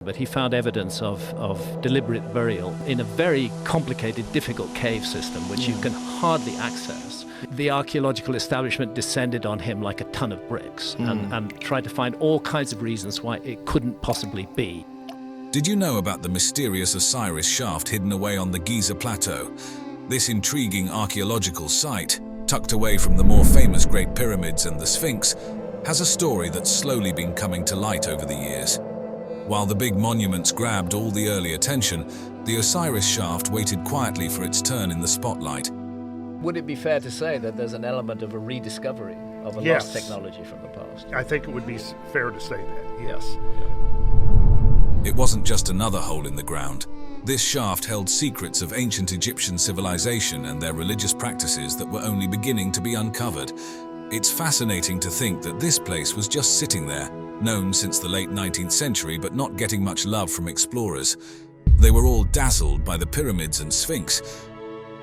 But he found evidence of deliberate burial in a very complicated, difficult cave system, which you can hardly access. The archaeological establishment descended on him like a ton of bricks and tried to find all kinds of reasons why it couldn't possibly be. Did you know about the mysterious Osiris shaft hidden away on the Giza Plateau? This intriguing archaeological site, tucked away from the more famous Great Pyramids and the Sphinx, has a story that's slowly been coming to light over the years. While the big monuments grabbed all the early attention, the Osiris shaft waited quietly for its turn in the spotlight. Would it be fair to say that there's an element of a rediscovery of a lost technology from the past? I think it would be fair to say that, yes. It wasn't just another hole in the ground. This shaft held secrets of ancient Egyptian civilization and their religious practices that were only beginning to be uncovered. It's fascinating to think that this place was just sitting there, known since the late 19th century but not getting much love from explorers. They were all dazzled by the pyramids and Sphinx.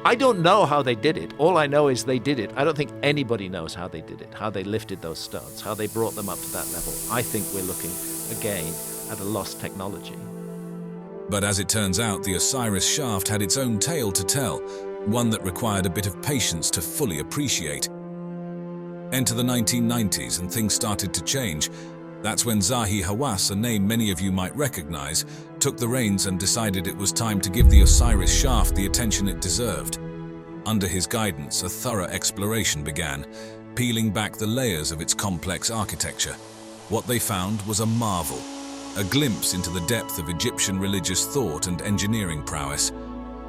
I don't know how they did it. All I know is they did it. I don't think anybody knows how they did it, how they lifted those stones, how they brought them up to that level. I think we're looking, again, at a lost technology. But as it turns out, the Osiris shaft had its own tale to tell, one that required a bit of patience to fully appreciate. Enter the 1990s and things started to change. That's when Zahi Hawass, a name many of you might recognize, took the reins and decided it was time to give the Osiris shaft the attention it deserved. Under his guidance, a thorough exploration began, peeling back the layers of its complex architecture. What they found was a marvel, a glimpse into the depth of Egyptian religious thought and engineering prowess.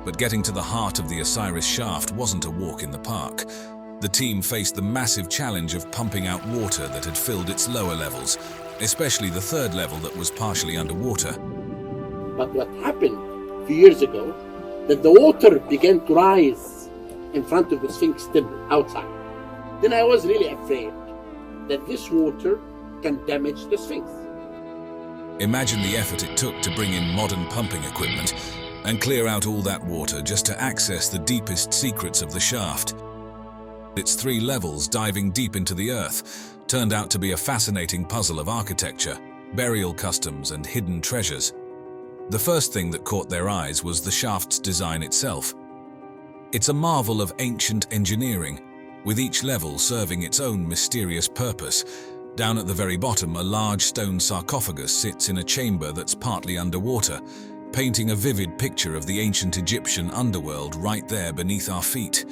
But getting to the heart of the Osiris shaft wasn't a walk in the park. The team faced the massive challenge of pumping out water that had filled its lower levels, especially the third level that was partially underwater. But what happened a few years ago, that the water began to rise in front of the Sphinx temple outside. Then I was really afraid that this water can damage the Sphinx. Imagine the effort it took to bring in modern pumping equipment and clear out all that water just to access the deepest secrets of the shaft. Its 3 levels diving deep into the earth turned out to be a fascinating puzzle of architecture, burial customs, and hidden treasures. The first thing that caught their eyes was the shaft's design itself. It's a marvel of ancient engineering, with each level serving its own mysterious purpose. Down at the very bottom, a large stone sarcophagus sits in a chamber that's partly underwater, painting a vivid picture of the ancient Egyptian underworld right there beneath our feet.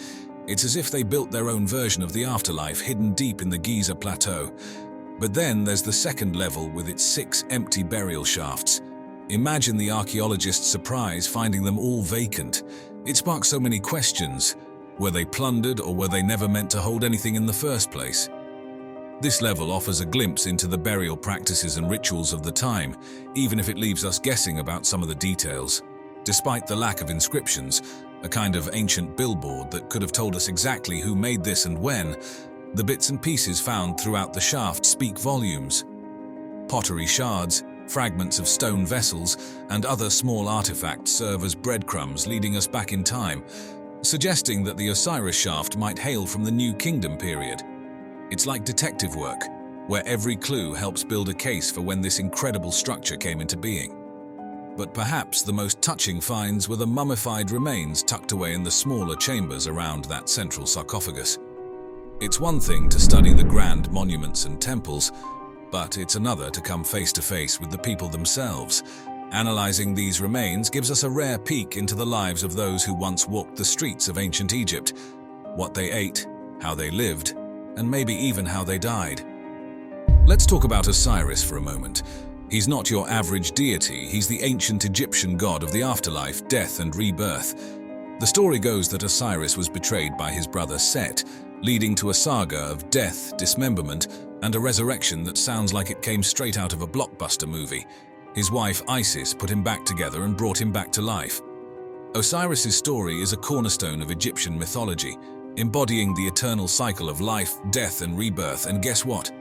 It's as if they built their own version of the afterlife hidden deep in the Giza Plateau. But then there's the second level with its 6 empty burial shafts. Imagine the archaeologists' surprise finding them all vacant. It sparked so many questions. Were they plundered, or were they never meant to hold anything in the first place? This level offers a glimpse into the burial practices and rituals of the time, even if it leaves us guessing about some of the details. Despite the lack of inscriptions, a kind of ancient billboard that could have told us exactly who made this and when, the bits and pieces found throughout the shaft speak volumes. Pottery shards, fragments of stone vessels, and other small artifacts serve as breadcrumbs leading us back in time, suggesting that the Osiris shaft might hail from the New Kingdom period. It's like detective work, where every clue helps build a case for when this incredible structure came into being. But perhaps the most touching finds were the mummified remains tucked away in the smaller chambers around that central sarcophagus. It's one thing to study the grand monuments and temples, but it's another to come face to face with the people themselves. Analyzing these remains gives us a rare peek into the lives of those who once walked the streets of ancient Egypt, what they ate, how they lived, and maybe even how they died. Let's talk about Osiris for a moment. He's not your average deity, he's the ancient Egyptian god of the afterlife, death, and rebirth. The story goes that Osiris was betrayed by his brother Set, leading to a saga of death, dismemberment, and a resurrection that sounds like it came straight out of a blockbuster movie. His wife Isis put him back together and brought him back to life. Osiris's story is a cornerstone of Egyptian mythology, embodying the eternal cycle of life, death, and rebirth. And guess what?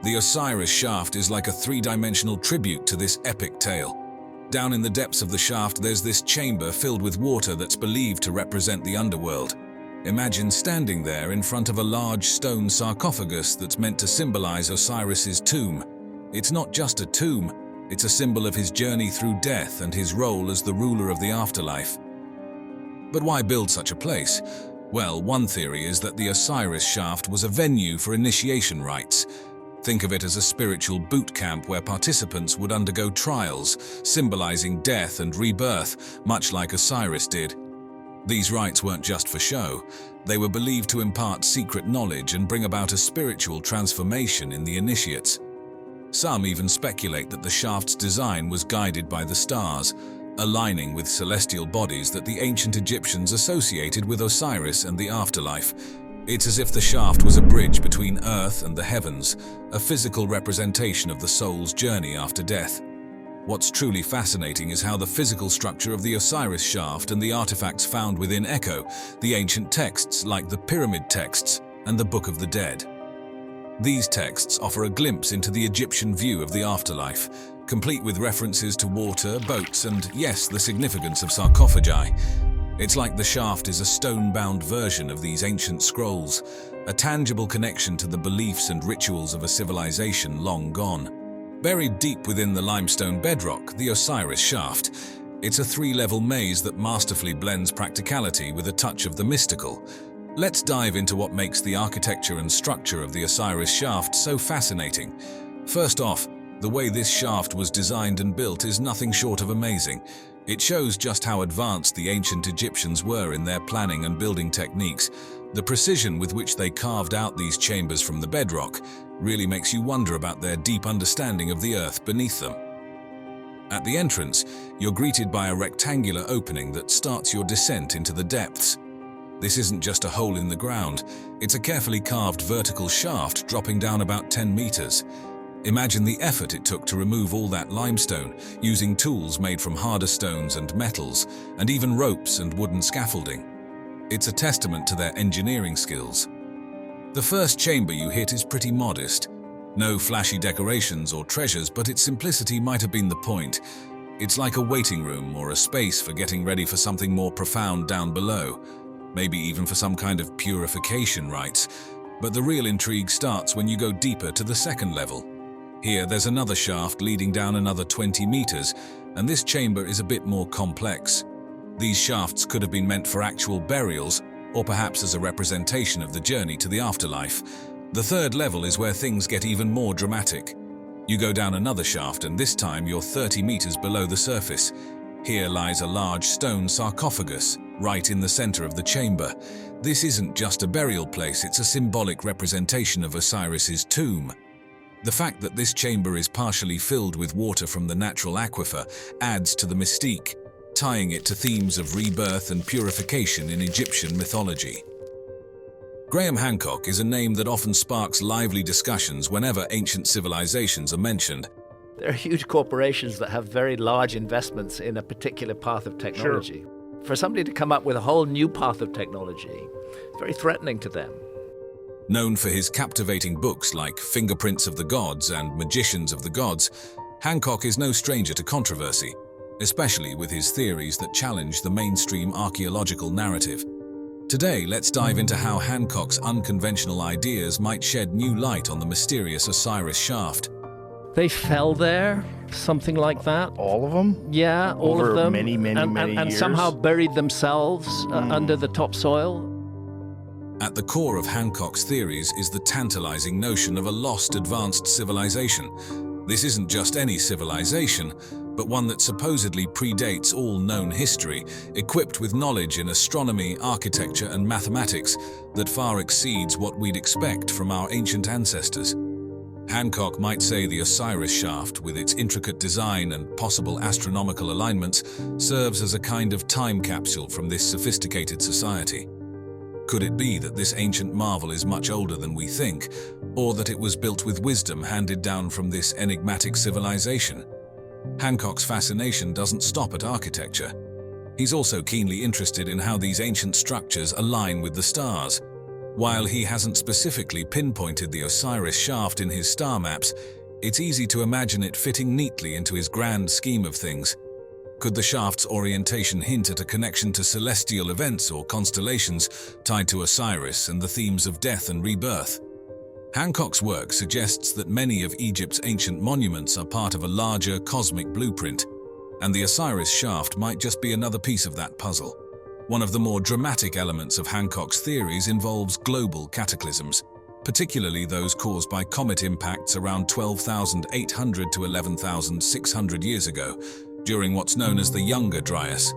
The Osiris shaft is like a 3-dimensional tribute to this epic tale. Down in the depths of the shaft, there's this chamber filled with water that's believed to represent the underworld. Imagine standing there in front of a large stone sarcophagus that's meant to symbolize Osiris's tomb. It's not just a tomb, It's a symbol of his journey through death and his role as the ruler of the afterlife. But why build such a place? Well, one theory is that the Osiris shaft was a venue for initiation rites. Think of it as a spiritual boot camp where participants would undergo trials, symbolizing death and rebirth, much like Osiris did. These rites weren't just for show. They were believed to impart secret knowledge and bring about a spiritual transformation in the initiates. Some even speculate that the shaft's design was guided by the stars, aligning with celestial bodies that the ancient Egyptians associated with Osiris and the afterlife. It's as if the shaft was a bridge between Earth and the heavens, a physical representation of the soul's journey after death. What's truly fascinating is how the physical structure of the Osiris shaft and the artifacts found within echo the ancient texts like the Pyramid texts and the Book of the Dead. These texts offer a glimpse into the Egyptian view of the afterlife, complete with references to water, boats, and, yes, the significance of sarcophagi. It's like the shaft is a stone-bound version of these ancient scrolls, a tangible connection to the beliefs and rituals of a civilization long gone. Buried deep within the limestone bedrock, the Osiris shaft, it's a three-level maze that masterfully blends practicality with a touch of the mystical. Let's dive into what makes the architecture and structure of the Osiris shaft so fascinating. First off, the way this shaft was designed and built is nothing short of amazing. It shows just how advanced the ancient Egyptians were in their planning and building techniques. The precision with which they carved out these chambers from the bedrock really makes you wonder about their deep understanding of the earth beneath them. At the entrance, you're greeted by a rectangular opening that starts your descent into the depths. This isn't just a hole in the ground, it's a carefully carved vertical shaft dropping down about 10 meters. Imagine the effort it took to remove all that limestone, using tools made from harder stones and metals, and even ropes and wooden scaffolding. It's a testament to their engineering skills. The first chamber you hit is pretty modest. No flashy decorations or treasures, but its simplicity might have been the point. It's like a waiting room or a space for getting ready for something more profound down below, maybe even for some kind of purification rites. But the real intrigue starts when you go deeper to the second level. Here, there's another shaft leading down another 20 meters, and this chamber is a bit more complex. These shafts could have been meant for actual burials, or perhaps as a representation of the journey to the afterlife. The third level is where things get even more dramatic. You go down another shaft, and this time you're 30 meters below the surface. Here lies a large stone sarcophagus, right in the center of the chamber. This isn't just a burial place, it's a symbolic representation of Osiris's tomb. The fact that this chamber is partially filled with water from the natural aquifer adds to the mystique, tying it to themes of rebirth and purification in Egyptian mythology. Graham Hancock is a name that often sparks lively discussions whenever ancient civilizations are mentioned. There are huge corporations that have very large investments in a particular path of technology. Sure. For somebody to come up with a whole new path of technology, it's very threatening to them. Known for his captivating books like Fingerprints of the Gods and Magicians of the Gods, Hancock is no stranger to controversy, especially with his theories that challenge the mainstream archaeological narrative. Today, let's dive into how Hancock's unconventional ideas might shed new light on the mysterious Osiris shaft. They fell there, something like that. All of them? Yeah, all Over of them. many and years? somehow buried themselves under the topsoil. At the core of Hancock's theories is the tantalizing notion of a lost advanced civilization. This isn't just any civilization, but one that supposedly predates all known history, equipped with knowledge in astronomy, architecture, and mathematics that far exceeds what we'd expect from our ancient ancestors. Hancock might say the Osiris shaft, with its intricate design and possible astronomical alignments, serves as a kind of time capsule from this sophisticated society. Could it be that this ancient marvel is much older than we think, or that it was built with wisdom handed down from this enigmatic civilization? Hancock's fascination doesn't stop at architecture. He's also keenly interested in how these ancient structures align with the stars. While he hasn't specifically pinpointed the Osiris shaft in his star maps, it's easy to imagine it fitting neatly into his grand scheme of things. Could the shaft's orientation hint at a connection to celestial events or constellations tied to Osiris and the themes of death and rebirth? Hancock's work suggests that many of Egypt's ancient monuments are part of a larger cosmic blueprint, and the Osiris shaft might just be another piece of that puzzle. One of the more dramatic elements of Hancock's theories involves global cataclysms, particularly those caused by comet impacts around 12,800 to 11,600 years ago, during what's known as the Younger Dryas.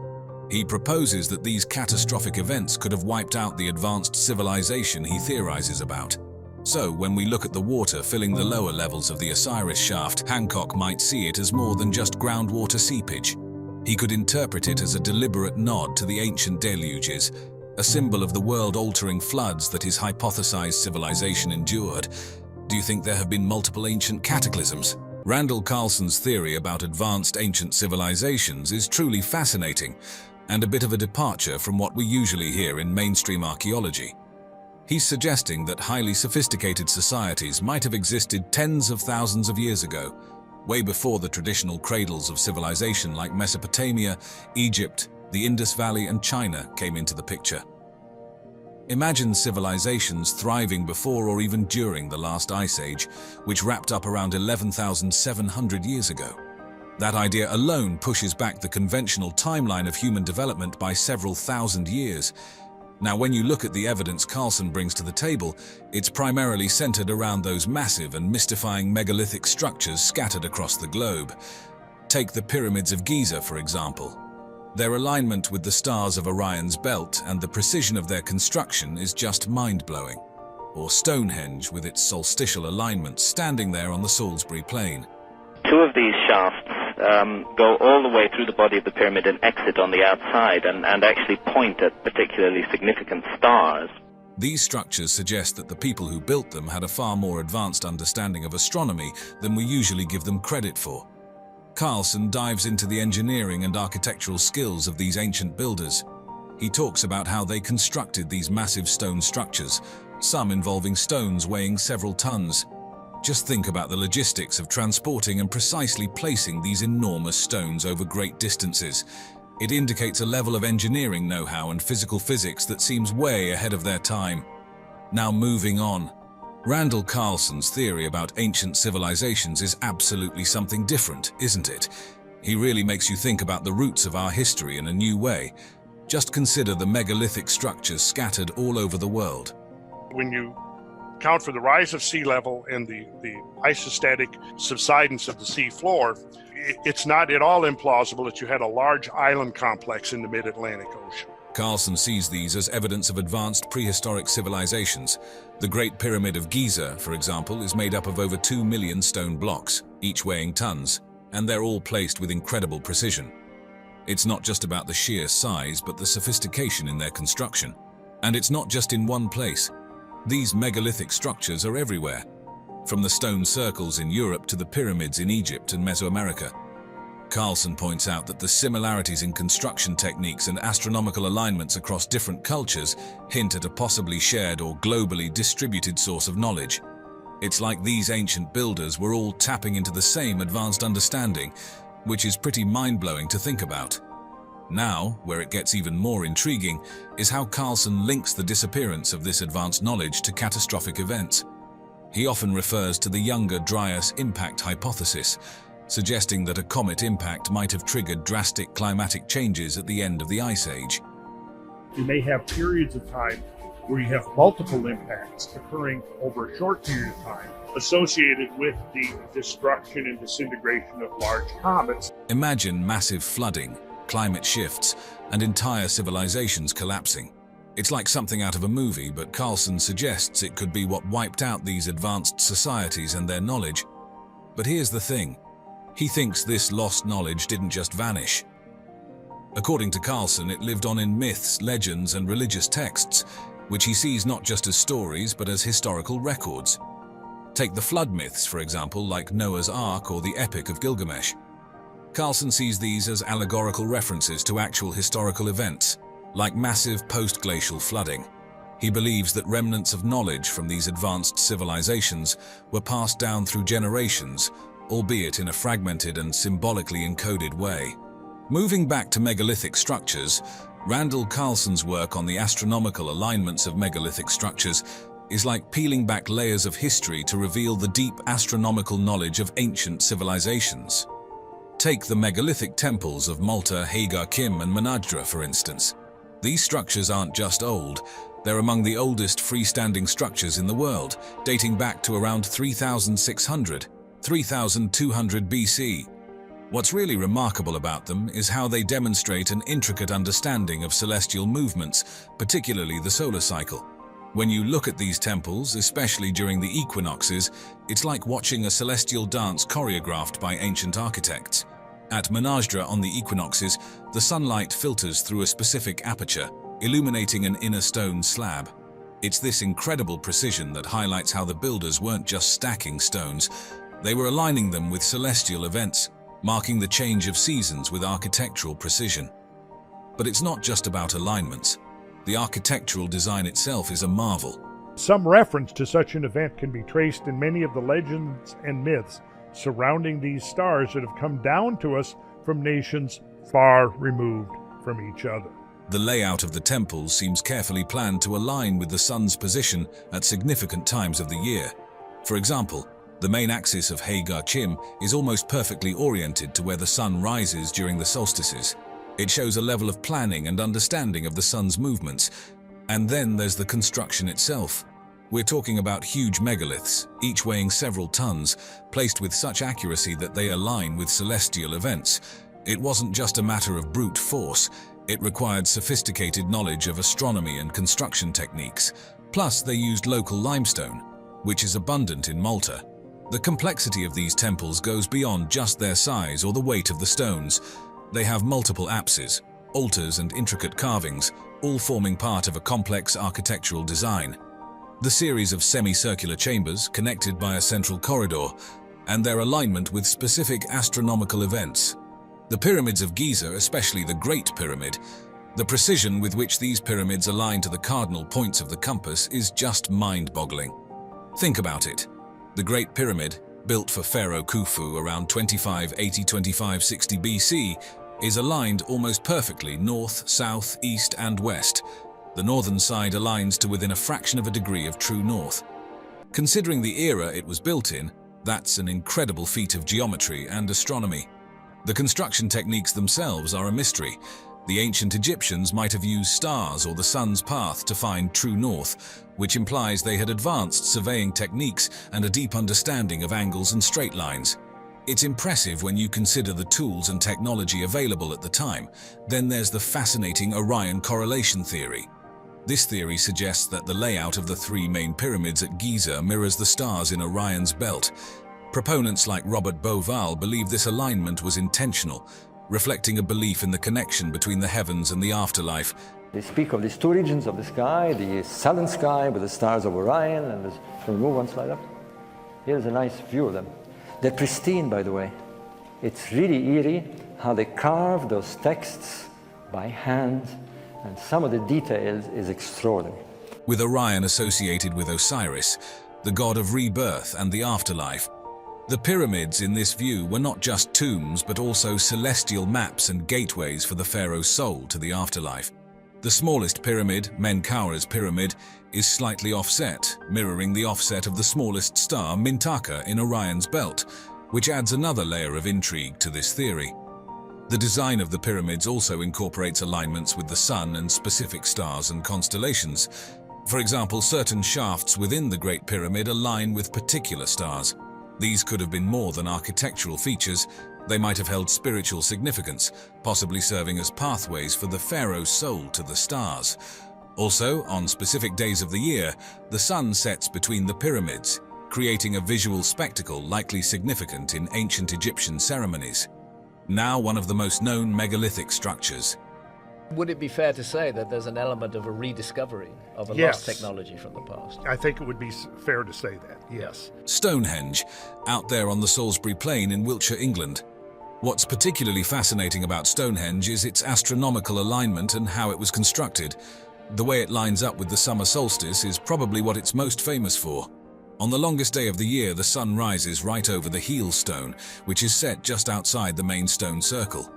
He proposes that these catastrophic events could have wiped out the advanced civilization he theorizes about. So, when we look at the water filling the lower levels of the Osiris shaft, Hancock might see it as more than just groundwater seepage. He could interpret it as a deliberate nod to the ancient deluges, a symbol of the world-altering floods that his hypothesized civilization endured. Do you think there have been multiple ancient cataclysms? Randall Carlson's theory about advanced ancient civilizations is truly fascinating, and a bit of a departure from what we usually hear in mainstream archaeology. He's suggesting that highly sophisticated societies might have existed tens of thousands of years ago, way before the traditional cradles of civilization like Mesopotamia, Egypt, the Indus Valley, and China came into the picture. Imagine civilizations thriving before or even during the last ice age, which wrapped up around 11,700 years ago. That idea alone pushes back the conventional timeline of human development by several thousand years. Now, when you look at the evidence Carlson brings to the table, it's primarily centered around those massive and mystifying megalithic structures scattered across the globe. Take the pyramids of Giza, for example. Their alignment with the stars of Orion's belt and the precision of their construction is just mind-blowing. Or Stonehenge, with its solstitial alignment standing there on the Salisbury Plain. Two of these shafts go all the way through the body of the pyramid and exit on the outside and actually point at particularly significant stars. These structures suggest that the people who built them had a far more advanced understanding of astronomy than we usually give them credit for. Carlson dives into the engineering and architectural skills of these ancient builders. He talks about how they constructed these massive stone structures, some involving stones weighing several tons. Just think about the logistics of transporting and precisely placing these enormous stones over great distances. It indicates a level of engineering know-how and physical physics that seems way ahead of their time. Now moving on. Randall Carlson's theory about ancient civilizations is absolutely something different, isn't it? He really makes you think about the roots of our history in a new way. Just consider the megalithic structures scattered all over the world. When you account for the rise of sea level and the isostatic subsidence of the sea floor, it's not at all implausible that you had a large island complex in the mid-Atlantic Ocean. Carlson sees these as evidence of advanced prehistoric civilizations. The Great Pyramid of Giza, for example, is made up of over 2 million stone blocks, each weighing tons, and they're all placed with incredible precision. It's not just about the sheer size, but the sophistication in their construction. And it's not just in one place. These megalithic structures are everywhere, from the stone circles in Europe to the pyramids in Egypt and Mesoamerica. Carlson points out that the similarities in construction techniques and astronomical alignments across different cultures hint at a possibly shared or globally distributed source of knowledge. It's like these ancient builders were all tapping into the same advanced understanding, which is pretty mind-blowing to think about. Now, where it gets even more intriguing, is how Carlson links the disappearance of this advanced knowledge to catastrophic events. He often refers to the Younger Dryas impact hypothesis, suggesting that a comet impact might have triggered drastic climatic changes at the end of the Ice Age. You may have periods of time where you have multiple impacts occurring over a short period of time associated with the destruction and disintegration of large comets. Imagine massive flooding, climate shifts, and entire civilizations collapsing. It's like something out of a movie, but Carlson suggests it could be what wiped out these advanced societies and their knowledge. But here's the thing. He thinks this lost knowledge didn't just vanish. According to Carlson, it lived on in myths, legends, and religious texts, which he sees not just as stories but as historical records. Take the flood myths, for example, like Noah's Ark or the Epic of Gilgamesh. Carlson sees these as allegorical references to actual historical events, like massive post-glacial flooding. He believes that remnants of knowledge from these advanced civilizations were passed down through generations, albeit in a fragmented and symbolically encoded way. Moving back to megalithic structures, Randall Carlson's work on the astronomical alignments of megalithic structures is like peeling back layers of history to reveal the deep astronomical knowledge of ancient civilizations. Take the megalithic temples of Malta, Hancock, and Manajra, for instance. These structures aren't just old, they're among the oldest freestanding structures in the world, dating back to around 3,600, 3,200 BC. What's really remarkable about them is how they demonstrate an intricate understanding of celestial movements, particularly the solar cycle. When you look at these temples, especially during the equinoxes, it's like watching a celestial dance choreographed by ancient architects. At Manajra on the equinoxes, the sunlight filters through a specific aperture, illuminating an inner stone slab. It's this incredible precision that highlights how the builders weren't just stacking stones, they were aligning them with celestial events, marking the change of seasons with architectural precision. But it's not just about alignments. The architectural design itself is a marvel. Some reference to such an event can be traced in many of the legends and myths surrounding these stars that have come down to us from nations far removed from each other. The layout of the temples seems carefully planned to align with the sun's position at significant times of the year. For example, the main axis of Hancock is almost perfectly oriented to where the sun rises during the solstices. It shows a level of planning and understanding of the sun's movements. And then there's the construction itself. We're talking about huge megaliths, each weighing several tons, placed with such accuracy that they align with celestial events. It wasn't just a matter of brute force, it required sophisticated knowledge of astronomy and construction techniques. Plus, they used local limestone, which is abundant in Malta. The complexity of these temples goes beyond just their size or the weight of the stones. They have multiple apses, altars, and intricate carvings, all forming part of a complex architectural design. The series of semicircular chambers connected by a central corridor, and their alignment with specific astronomical events. The pyramids of Giza, especially the Great Pyramid, the precision with which these pyramids align to the cardinal points of the compass is just mind-boggling. Think about it. The Great Pyramid, built for Pharaoh Khufu around 2580–2560 BC, is aligned almost perfectly north, south, east, and west. The northern side aligns to within a fraction of a degree of true north. Considering the era it was built in, that's an incredible feat of geometry and astronomy. The construction techniques themselves are a mystery. The ancient Egyptians might have used stars or the sun's path to find true north, which implies they had advanced surveying techniques and a deep understanding of angles and straight lines. It's impressive when you consider the tools and technology available at the time. Then there's the fascinating Orion correlation theory. This theory suggests that the layout of the three main pyramids at Giza mirrors the stars in Orion's belt. Proponents like Robert Bauval believe this alignment was intentional, reflecting a belief in the connection between the heavens and the afterlife. They speak of these two regions of the sky, the southern sky with the stars of Orion, and can we move one slide up? Here's a nice view of them. They're pristine, by the way. It's really eerie how they carve those texts by hand, and some of the details is extraordinary. With Orion associated with Osiris, the god of rebirth and the afterlife, the pyramids in this view were not just tombs but also celestial maps and gateways for the pharaoh's soul to the afterlife. The smallest pyramid, Menkaura's pyramid, is slightly offset, mirroring the offset of the smallest star, Mintaka, in Orion's belt, which adds another layer of intrigue to this theory. The design of the pyramids also incorporates alignments with the sun and specific stars and constellations. For example, certain shafts within the Great Pyramid align with particular stars. These could have been more than architectural features. They might have held spiritual significance, possibly serving as pathways for the pharaoh's soul to the stars. Also, on specific days of the year, the sun sets between the pyramids, creating a visual spectacle likely significant in ancient Egyptian ceremonies. Now one of the most known megalithic structures. Would it be fair to say that there's an element of a rediscovery of a Yes. lost technology from the past? I think it would be fair to say that, yes. Stonehenge, out there on the Salisbury Plain in Wiltshire, England. What's particularly fascinating about Stonehenge is its astronomical alignment and how it was constructed. The way it lines up with the summer solstice is probably what it's most famous for. On the longest day of the year, the sun rises right over the heel stone, which is set just outside the main stone circle.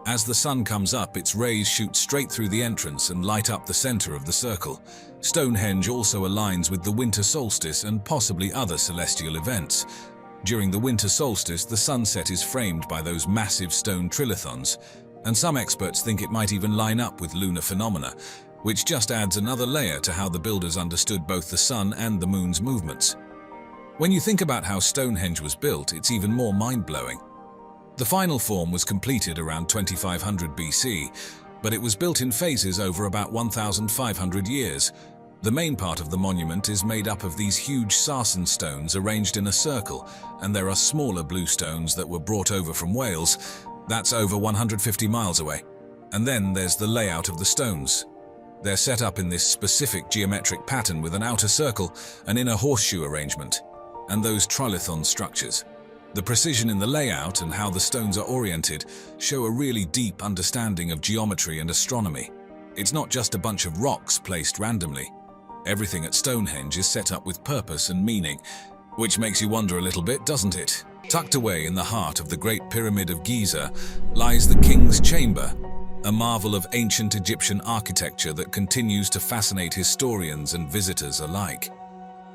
As the sun comes up, its rays shoot straight through the entrance and light up the center of the circle. Stonehenge also aligns with the winter solstice and possibly other celestial events. During the winter solstice, the sunset is framed by those massive stone trilithons, and some experts think it might even line up with lunar phenomena, which just adds another layer to how the builders understood both the sun and the moon's movements. When you think about how Stonehenge was built, it's even more mind-blowing. The final form was completed around 2500 BC, but it was built in phases over about 1,500 years. The main part of the monument is made up of these huge sarsen stones arranged in a circle, and there are smaller blue stones that were brought over from Wales. That's over 150 miles away. And then there's the layout of the stones. They're set up in this specific geometric pattern with an outer circle, an inner horseshoe arrangement, and those trilithon structures. The precision in the layout and how the stones are oriented show a really deep understanding of geometry and astronomy. It's not just a bunch of rocks placed randomly. Everything at Stonehenge is set up with purpose and meaning, which makes you wonder a little bit, doesn't it? Tucked away in the heart of the Great Pyramid of Giza lies the King's Chamber, a marvel of ancient Egyptian architecture that continues to fascinate historians and visitors alike.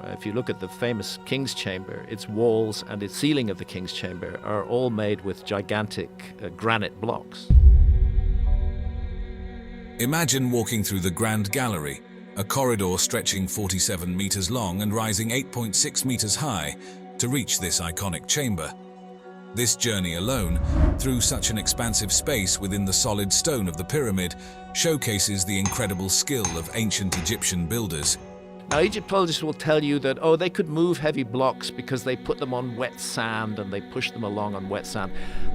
If you look at the famous King's Chamber, its walls and its ceiling of the King's Chamber are all made with gigantic granite blocks. Imagine walking through the Grand Gallery, a corridor stretching 47 meters long and rising 8.6 meters high to reach this iconic chamber. This journey alone, through such an expansive space within the solid stone of the pyramid, showcases the incredible skill of ancient Egyptian builders. Now, Egyptologists will tell you that, they could move heavy blocks because they put them on wet sand and they push them along on wet sand.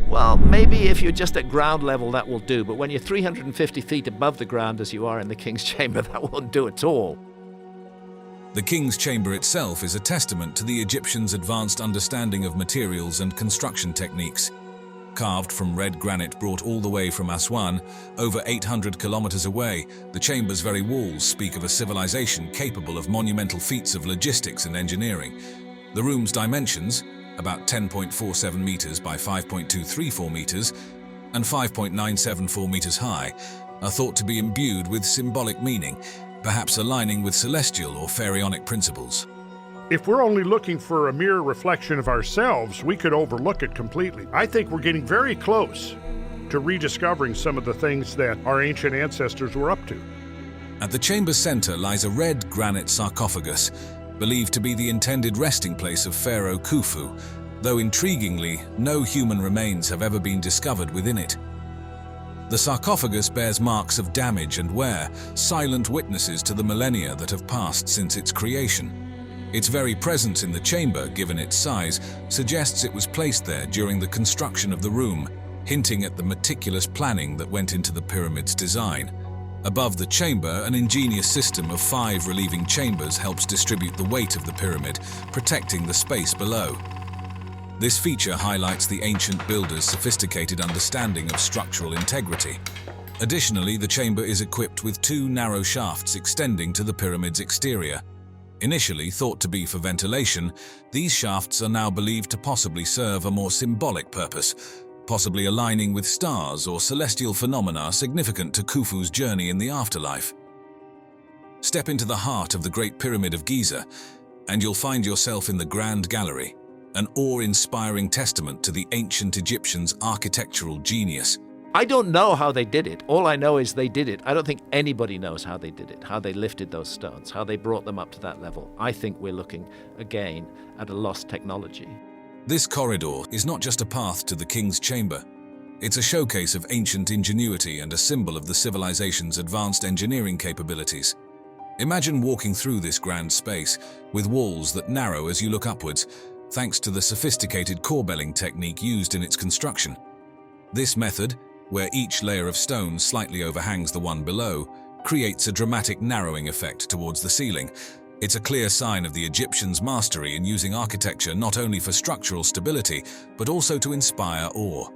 Well, maybe if you're just at ground level, that will do. But when you're 350 feet above the ground, as you are in the King's Chamber, that won't do at all. The King's Chamber itself is a testament to the Egyptians' advanced understanding of materials and construction techniques. Carved from red granite brought all the way from Aswan, over 800 kilometers away, the chamber's very walls speak of a civilization capable of monumental feats of logistics and engineering. The room's dimensions, about 10.47 meters by 5.234 meters and 5.974 meters high, are thought to be imbued with symbolic meaning, perhaps aligning with celestial or pharaonic principles. If we're only looking for a mere reflection of ourselves, we could overlook it completely. I think we're getting very close to rediscovering some of the things that our ancient ancestors were up to. At the chamber's center lies a red granite sarcophagus, believed to be the intended resting place of Pharaoh Khufu, though intriguingly, no human remains have ever been discovered within it. The sarcophagus bears marks of damage and wear, silent witnesses to the millennia that have passed since its creation. Its very presence in the chamber, given its size, suggests it was placed there during the construction of the room, hinting at the meticulous planning that went into the pyramid's design. Above the chamber, an ingenious system of 5 relieving chambers helps distribute the weight of the pyramid, protecting the space below. This feature highlights the ancient builders' sophisticated understanding of structural integrity. Additionally, the chamber is equipped with 2 narrow shafts extending to the pyramid's exterior. Initially thought to be for ventilation, these shafts are now believed to possibly serve a more symbolic purpose, possibly aligning with stars or celestial phenomena significant to Khufu's journey in the afterlife. Step into the heart of the Great Pyramid of Giza, and you'll find yourself in the Grand Gallery, an awe-inspiring testament to the ancient Egyptians' architectural genius. I don't know how they did it. All I know is they did it. I don't think anybody knows how they did it, how they lifted those stones, how they brought them up to that level. I think we're looking, again, at a lost technology. This corridor is not just a path to the King's Chamber. It's a showcase of ancient ingenuity and a symbol of the civilization's advanced engineering capabilities. Imagine walking through this grand space, with walls that narrow as you look upwards, thanks to the sophisticated corbelling technique used in its construction. This method, where each layer of stone slightly overhangs the one below, creates a dramatic narrowing effect towards the ceiling. It's a clear sign of the Egyptians' mastery in using architecture not only for structural stability, but also to inspire awe.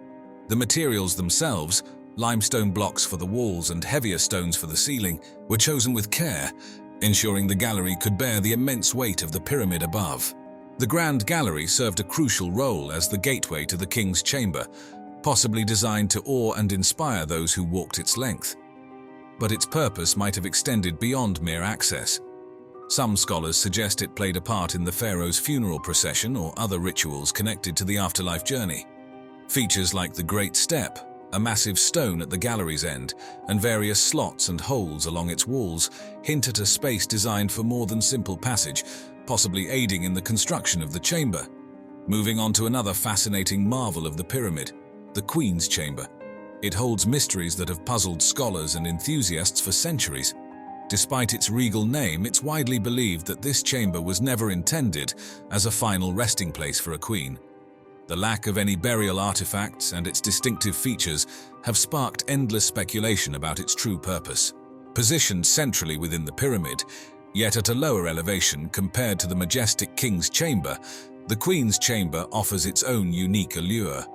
The materials themselves, limestone blocks for the walls and heavier stones for the ceiling, were chosen with care, ensuring the gallery could bear the immense weight of the pyramid above. The Grand Gallery served a crucial role as the gateway to the King's Chamber, possibly designed to awe and inspire those who walked its length. But its purpose might have extended beyond mere access. Some scholars suggest it played a part in the pharaoh's funeral procession or other rituals connected to the afterlife journey. Features like the Great Step, a massive stone at the gallery's end, and various slots and holes along its walls hint at a space designed for more than simple passage, possibly aiding in the construction of the chamber. Moving on to another fascinating marvel of the pyramid, the Queen's Chamber. It holds mysteries that have puzzled scholars and enthusiasts for centuries. Despite its regal name, it's widely believed that this chamber was never intended as a final resting place for a queen. The lack of any burial artifacts and its distinctive features have sparked endless speculation about its true purpose. Positioned centrally within the pyramid, yet at a lower elevation compared to the majestic King's Chamber, the Queen's Chamber offers its own unique allure.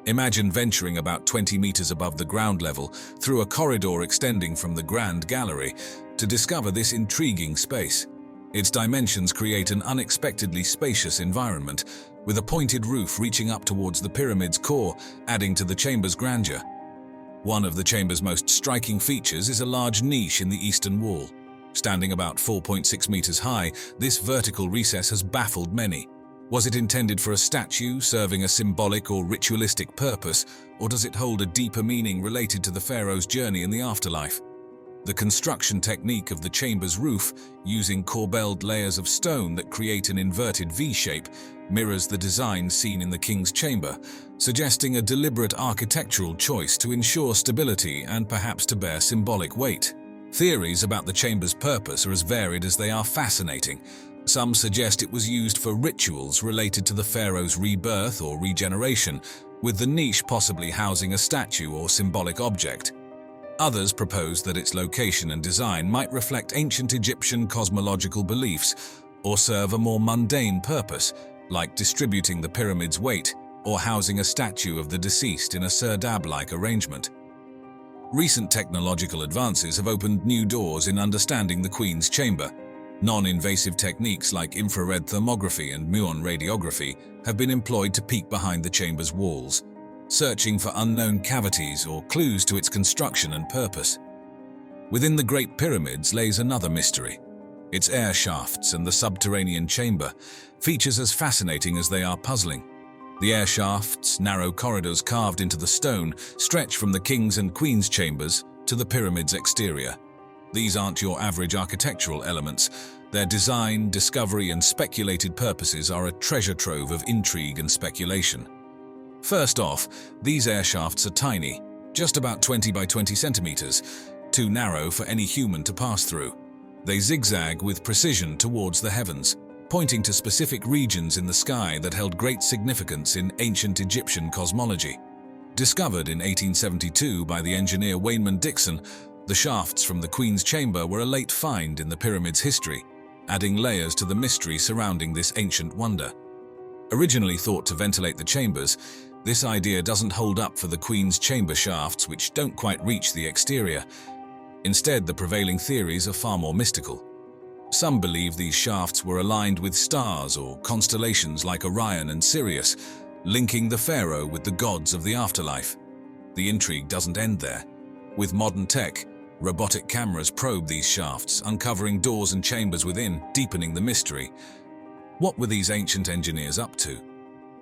Imagine venturing about 20 meters above the ground level through a corridor extending from the Grand Gallery to discover this intriguing space. Its dimensions create an unexpectedly spacious environment, with a pointed roof reaching up towards the pyramid's core, adding to the chamber's grandeur. One of the chamber's most striking features is a large niche in the eastern wall. Standing about 4.6 meters high, this vertical recess has baffled many. Was it intended for a statue serving a symbolic or ritualistic purpose, or does it hold a deeper meaning related to the pharaoh's journey in the afterlife? The construction technique of the chamber's roof, using corbelled layers of stone that create an inverted V-shape, mirrors the design seen in the King's Chamber, suggesting a deliberate architectural choice to ensure stability and perhaps to bear symbolic weight. Theories about the chamber's purpose are as varied as they are fascinating. Some suggest it was used for rituals related to the pharaoh's rebirth or regeneration, with the niche possibly housing a statue or symbolic object. Others propose that its location and design might reflect ancient Egyptian cosmological beliefs or serve a more mundane purpose, like distributing the pyramid's weight or housing a statue of the deceased in a serdab-like arrangement. Recent technological advances have opened new doors in understanding the Queen's Chamber. Non-invasive techniques like infrared thermography and muon radiography have been employed to peek behind the chamber's walls, searching for unknown cavities or clues to its construction and purpose. Within the Great Pyramids lays another mystery. Its air shafts and the subterranean chamber, features as fascinating as they are puzzling. The air shafts, narrow corridors carved into the stone, stretch from the King's and Queen's chambers to the pyramid's exterior. These aren't your average architectural elements. Their design, discovery, and speculated purposes are a treasure trove of intrigue and speculation. First off, these air shafts are tiny, just about 20 by 20 centimeters, too narrow for any human to pass through. They zigzag with precision towards the heavens, pointing to specific regions in the sky that held great significance in ancient Egyptian cosmology. Discovered in 1872 by the engineer Wayman Dixon, the shafts from the Queen's Chamber were a late find in the pyramid's history, adding layers to the mystery surrounding this ancient wonder. Originally thought to ventilate the chambers, this idea doesn't hold up for the Queen's Chamber shafts, which don't quite reach the exterior. Instead, the prevailing theories are far more mystical. Some believe these shafts were aligned with stars or constellations like Orion and Sirius, linking the pharaoh with the gods of the afterlife. The intrigue doesn't end there. With modern tech, robotic cameras probe these shafts, uncovering doors and chambers within, deepening the mystery. What were these ancient engineers up to?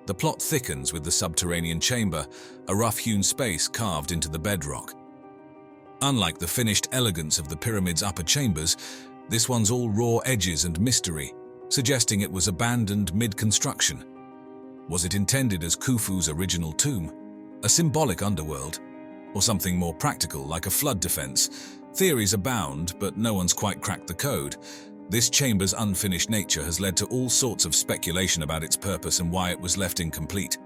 The plot thickens with the subterranean chamber, a rough-hewn space carved into the bedrock. Unlike the finished elegance of the pyramid's upper chambers, this one's all raw edges and mystery, suggesting it was abandoned mid-construction. Was it intended as Khufu's original tomb, a symbolic underworld, or something more practical like a flood defense? Theories abound, but no one's quite cracked the code. This chamber's unfinished nature has led to all sorts of speculation about its purpose and why it was left incomplete.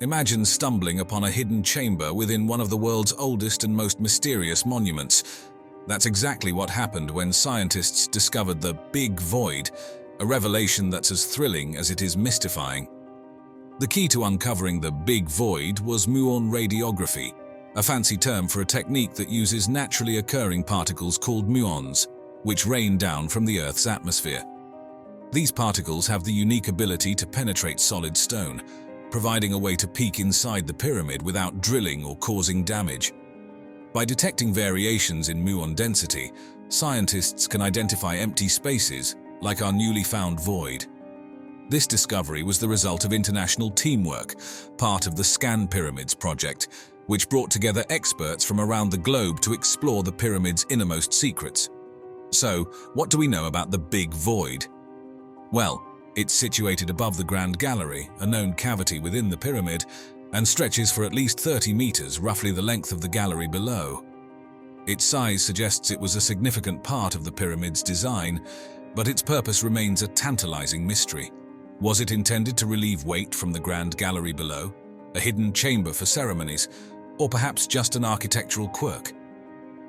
Imagine stumbling upon a hidden chamber within one of the world's oldest and most mysterious monuments. That's exactly what happened when scientists discovered the Big Void, a revelation that's as thrilling as it is mystifying. The key to uncovering the Big Void was muon radiography, a fancy term for a technique that uses naturally occurring particles called muons, which rain down from the Earth's atmosphere. These particles have the unique ability to penetrate solid stone, providing a way to peek inside the pyramid without drilling or causing damage. By detecting variations in muon density, scientists can identify empty spaces, like our newly found void. This discovery was the result of international teamwork, part of the Scan Pyramids project, which brought together experts from around the globe to explore the pyramid's innermost secrets. So, what do we know about the Big Void? Well, it's situated above the Grand Gallery, a known cavity within the pyramid, and stretches for at least 30 meters, roughly the length of the gallery below. Its size suggests it was a significant part of the pyramid's design, but its purpose remains a tantalizing mystery. Was it intended to relieve weight from the Grand Gallery below, a hidden chamber for ceremonies, or perhaps just an architectural quirk?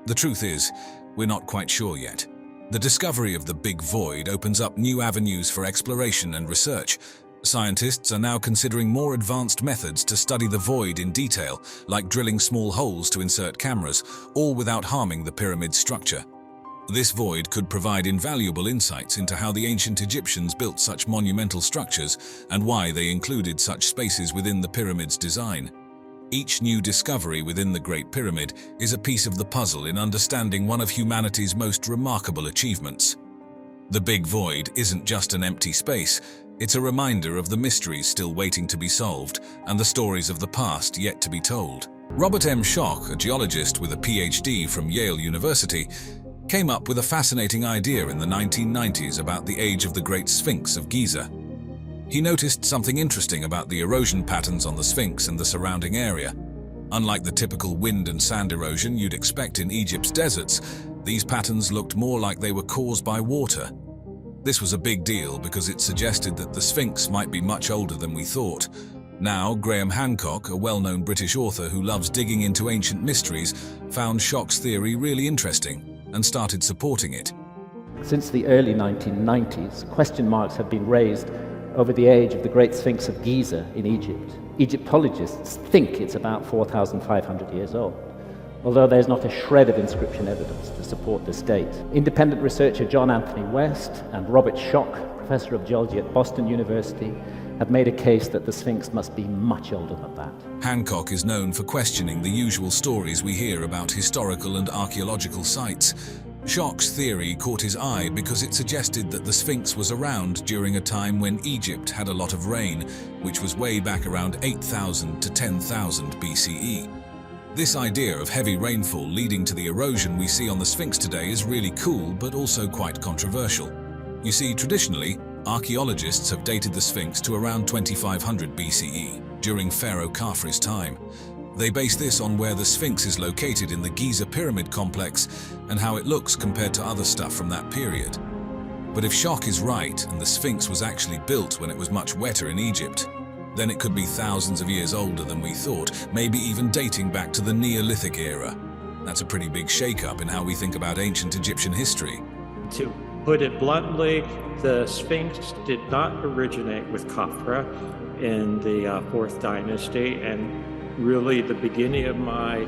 The truth is, we're not quite sure yet. The discovery of the Big Void opens up new avenues for exploration and research. Scientists are now considering more advanced methods to study the void in detail, like drilling small holes to insert cameras, all without harming the pyramid's structure. This void could provide invaluable insights into how the ancient Egyptians built such monumental structures and why they included such spaces within the pyramid's design. Each new discovery within the Great Pyramid is a piece of the puzzle in understanding one of humanity's most remarkable achievements. The Big Void isn't just an empty space, it's a reminder of the mysteries still waiting to be solved and the stories of the past yet to be told. Robert M. Schoch, a geologist with a PhD from Yale University, came up with a fascinating idea in the 1990s about the age of the Great Sphinx of Giza. He noticed something interesting about the erosion patterns on the Sphinx and the surrounding area. Unlike the typical wind and sand erosion you'd expect in Egypt's deserts, these patterns looked more like they were caused by water. This was a big deal because it suggested that the Sphinx might be much older than we thought. Now, Graham Hancock, a well-known British author who loves digging into ancient mysteries, found Schoch's theory really interesting and started supporting it. Since the early 1990s, question marks have been raised over the age of the Great Sphinx of Giza in Egypt. Egyptologists think it's about 4,500 years old, although there's not a shred of inscription evidence to support this date. Independent researcher John Anthony West and Robert Schoch, professor of geology at Boston University, have made a case that the Sphinx must be much older than that. Hancock is known for questioning the usual stories we hear about historical and archaeological sites. Schoch's theory caught his eye because it suggested that the Sphinx was around during a time when Egypt had a lot of rain, which was way back around 8,000 to 10,000 BCE. This idea of heavy rainfall leading to the erosion we see on the Sphinx today is really cool, but also quite controversial. You see, traditionally, archaeologists have dated the Sphinx to around 2500 BCE, during Pharaoh Khafre's time. They base this on where the Sphinx is located in the Giza pyramid complex and how it looks compared to other stuff from that period. But if Schoch is right and the Sphinx was actually built when it was much wetter in Egypt, then it could be thousands of years older than we thought, maybe even dating back to the Neolithic era. That's a pretty big shake-up in how we think about ancient Egyptian history. To put it bluntly, the Sphinx did not originate with Khafre in the 4th dynasty, and really the beginning of my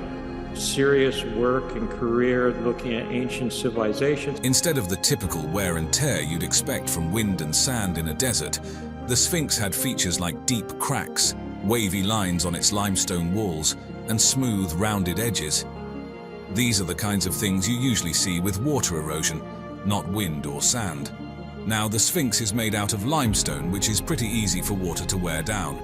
serious work and career looking at ancient civilizations. Instead of the typical wear and tear you'd expect from wind and sand in a desert, the Sphinx had features like deep cracks, wavy lines on its limestone walls, and smooth, rounded edges. These are the kinds of things you usually see with water erosion, not wind or sand. Now, the Sphinx is made out of limestone, which is pretty easy for water to wear down.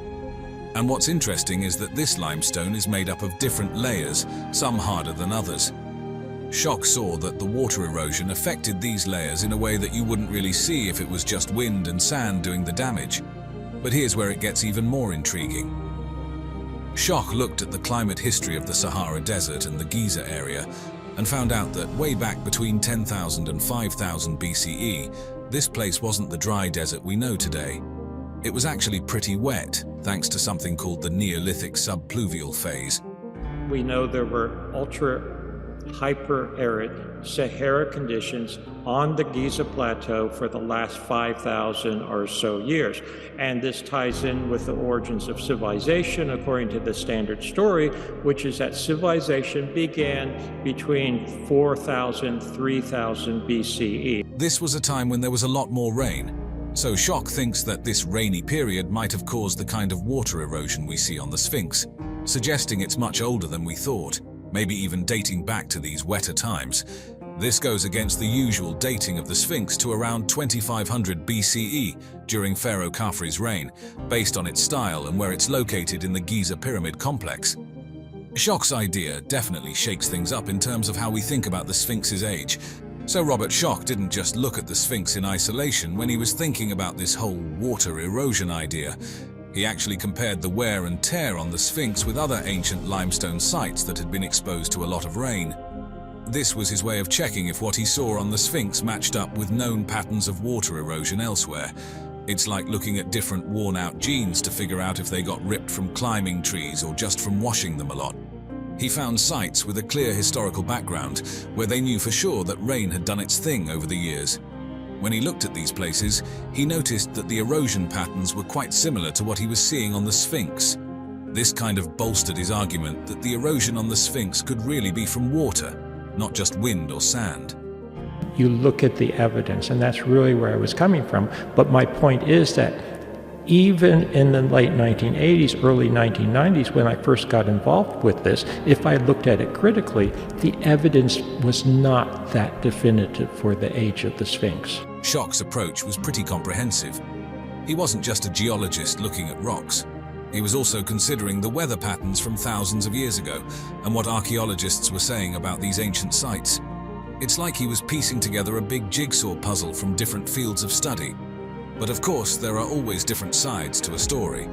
And what's interesting is that this limestone is made up of different layers, some harder than others. Schoch saw that the water erosion affected these layers in a way that you wouldn't really see if it was just wind and sand doing the damage. But here's where it gets even more intriguing. Schoch looked at the climate history of the Sahara Desert and the Giza area and found out that way back between 10,000 and 5,000 BCE, this place wasn't the dry desert we know today. It was actually pretty wet, thanks to something called the Neolithic subpluvial phase. We know there were hyper-arid Sahara conditions on the Giza Plateau for the last 5,000 or so years. And this ties in with the origins of civilization, according to the standard story, which is that civilization began between 4,000 and 3,000 BCE. This was a time when there was a lot more rain. So Schock thinks that this rainy period might have caused the kind of water erosion we see on the Sphinx, suggesting it's much older than we thought, maybe even dating back to these wetter times. This goes against the usual dating of the Sphinx to around 2500 BCE during Pharaoh Khafre's reign, based on its style and where it's located in the Giza pyramid complex. Schock's idea definitely shakes things up in terms of how we think about the Sphinx's age. So Robert Schock didn't just look at the Sphinx in isolation when he was thinking about this whole water erosion idea. He actually compared the wear and tear on the Sphinx with other ancient limestone sites that had been exposed to a lot of rain. This was his way of checking if what he saw on the Sphinx matched up with known patterns of water erosion elsewhere. It's like looking at different worn-out jeans to figure out if they got ripped from climbing trees or just from washing them a lot. He found sites with a clear historical background where they knew for sure that rain had done its thing over the years. When he looked at these places, he noticed that the erosion patterns were quite similar to what he was seeing on the Sphinx. This kind of bolstered his argument that the erosion on the Sphinx could really be from water, not just wind or sand. You look at the evidence, and that's really where I was coming from. But my point is that even in the late 1980s, early 1990s, when I first got involved with this, if I looked at it critically, the evidence was not that definitive for the age of the Sphinx. Schock's approach was pretty comprehensive. He wasn't just a geologist looking at rocks. He was also considering the weather patterns from thousands of years ago and what archaeologists were saying about these ancient sites. It's like he was piecing together a big jigsaw puzzle from different fields of study. But of course, there are always different sides to a story.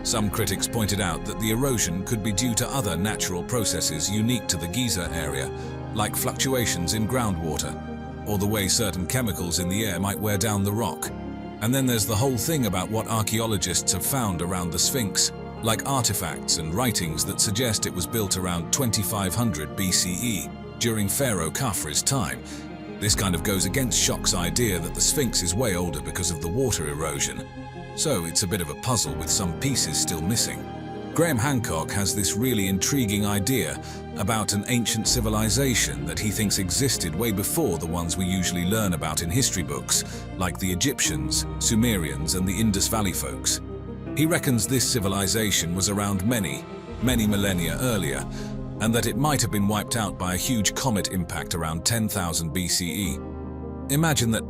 Some critics pointed out that the erosion could be due to other natural processes unique to the Giza area, like fluctuations in groundwater, or the way certain chemicals in the air might wear down the rock. And then there's the whole thing about what archaeologists have found around the Sphinx, like artifacts and writings that suggest it was built around 2500 BCE, during Pharaoh Khafre's time. This kind of goes against Schock's idea that the Sphinx is way older because of the water erosion. So it's a bit of a puzzle with some pieces still missing. Graham Hancock has this really intriguing idea about an ancient civilization that he thinks existed way before the ones we usually learn about in history books, like the Egyptians, Sumerians, and the Indus Valley folks. He reckons this civilization was around many millennia earlier, and that it might have been wiped out by a huge comet impact around 10,000 BCE. Imagine that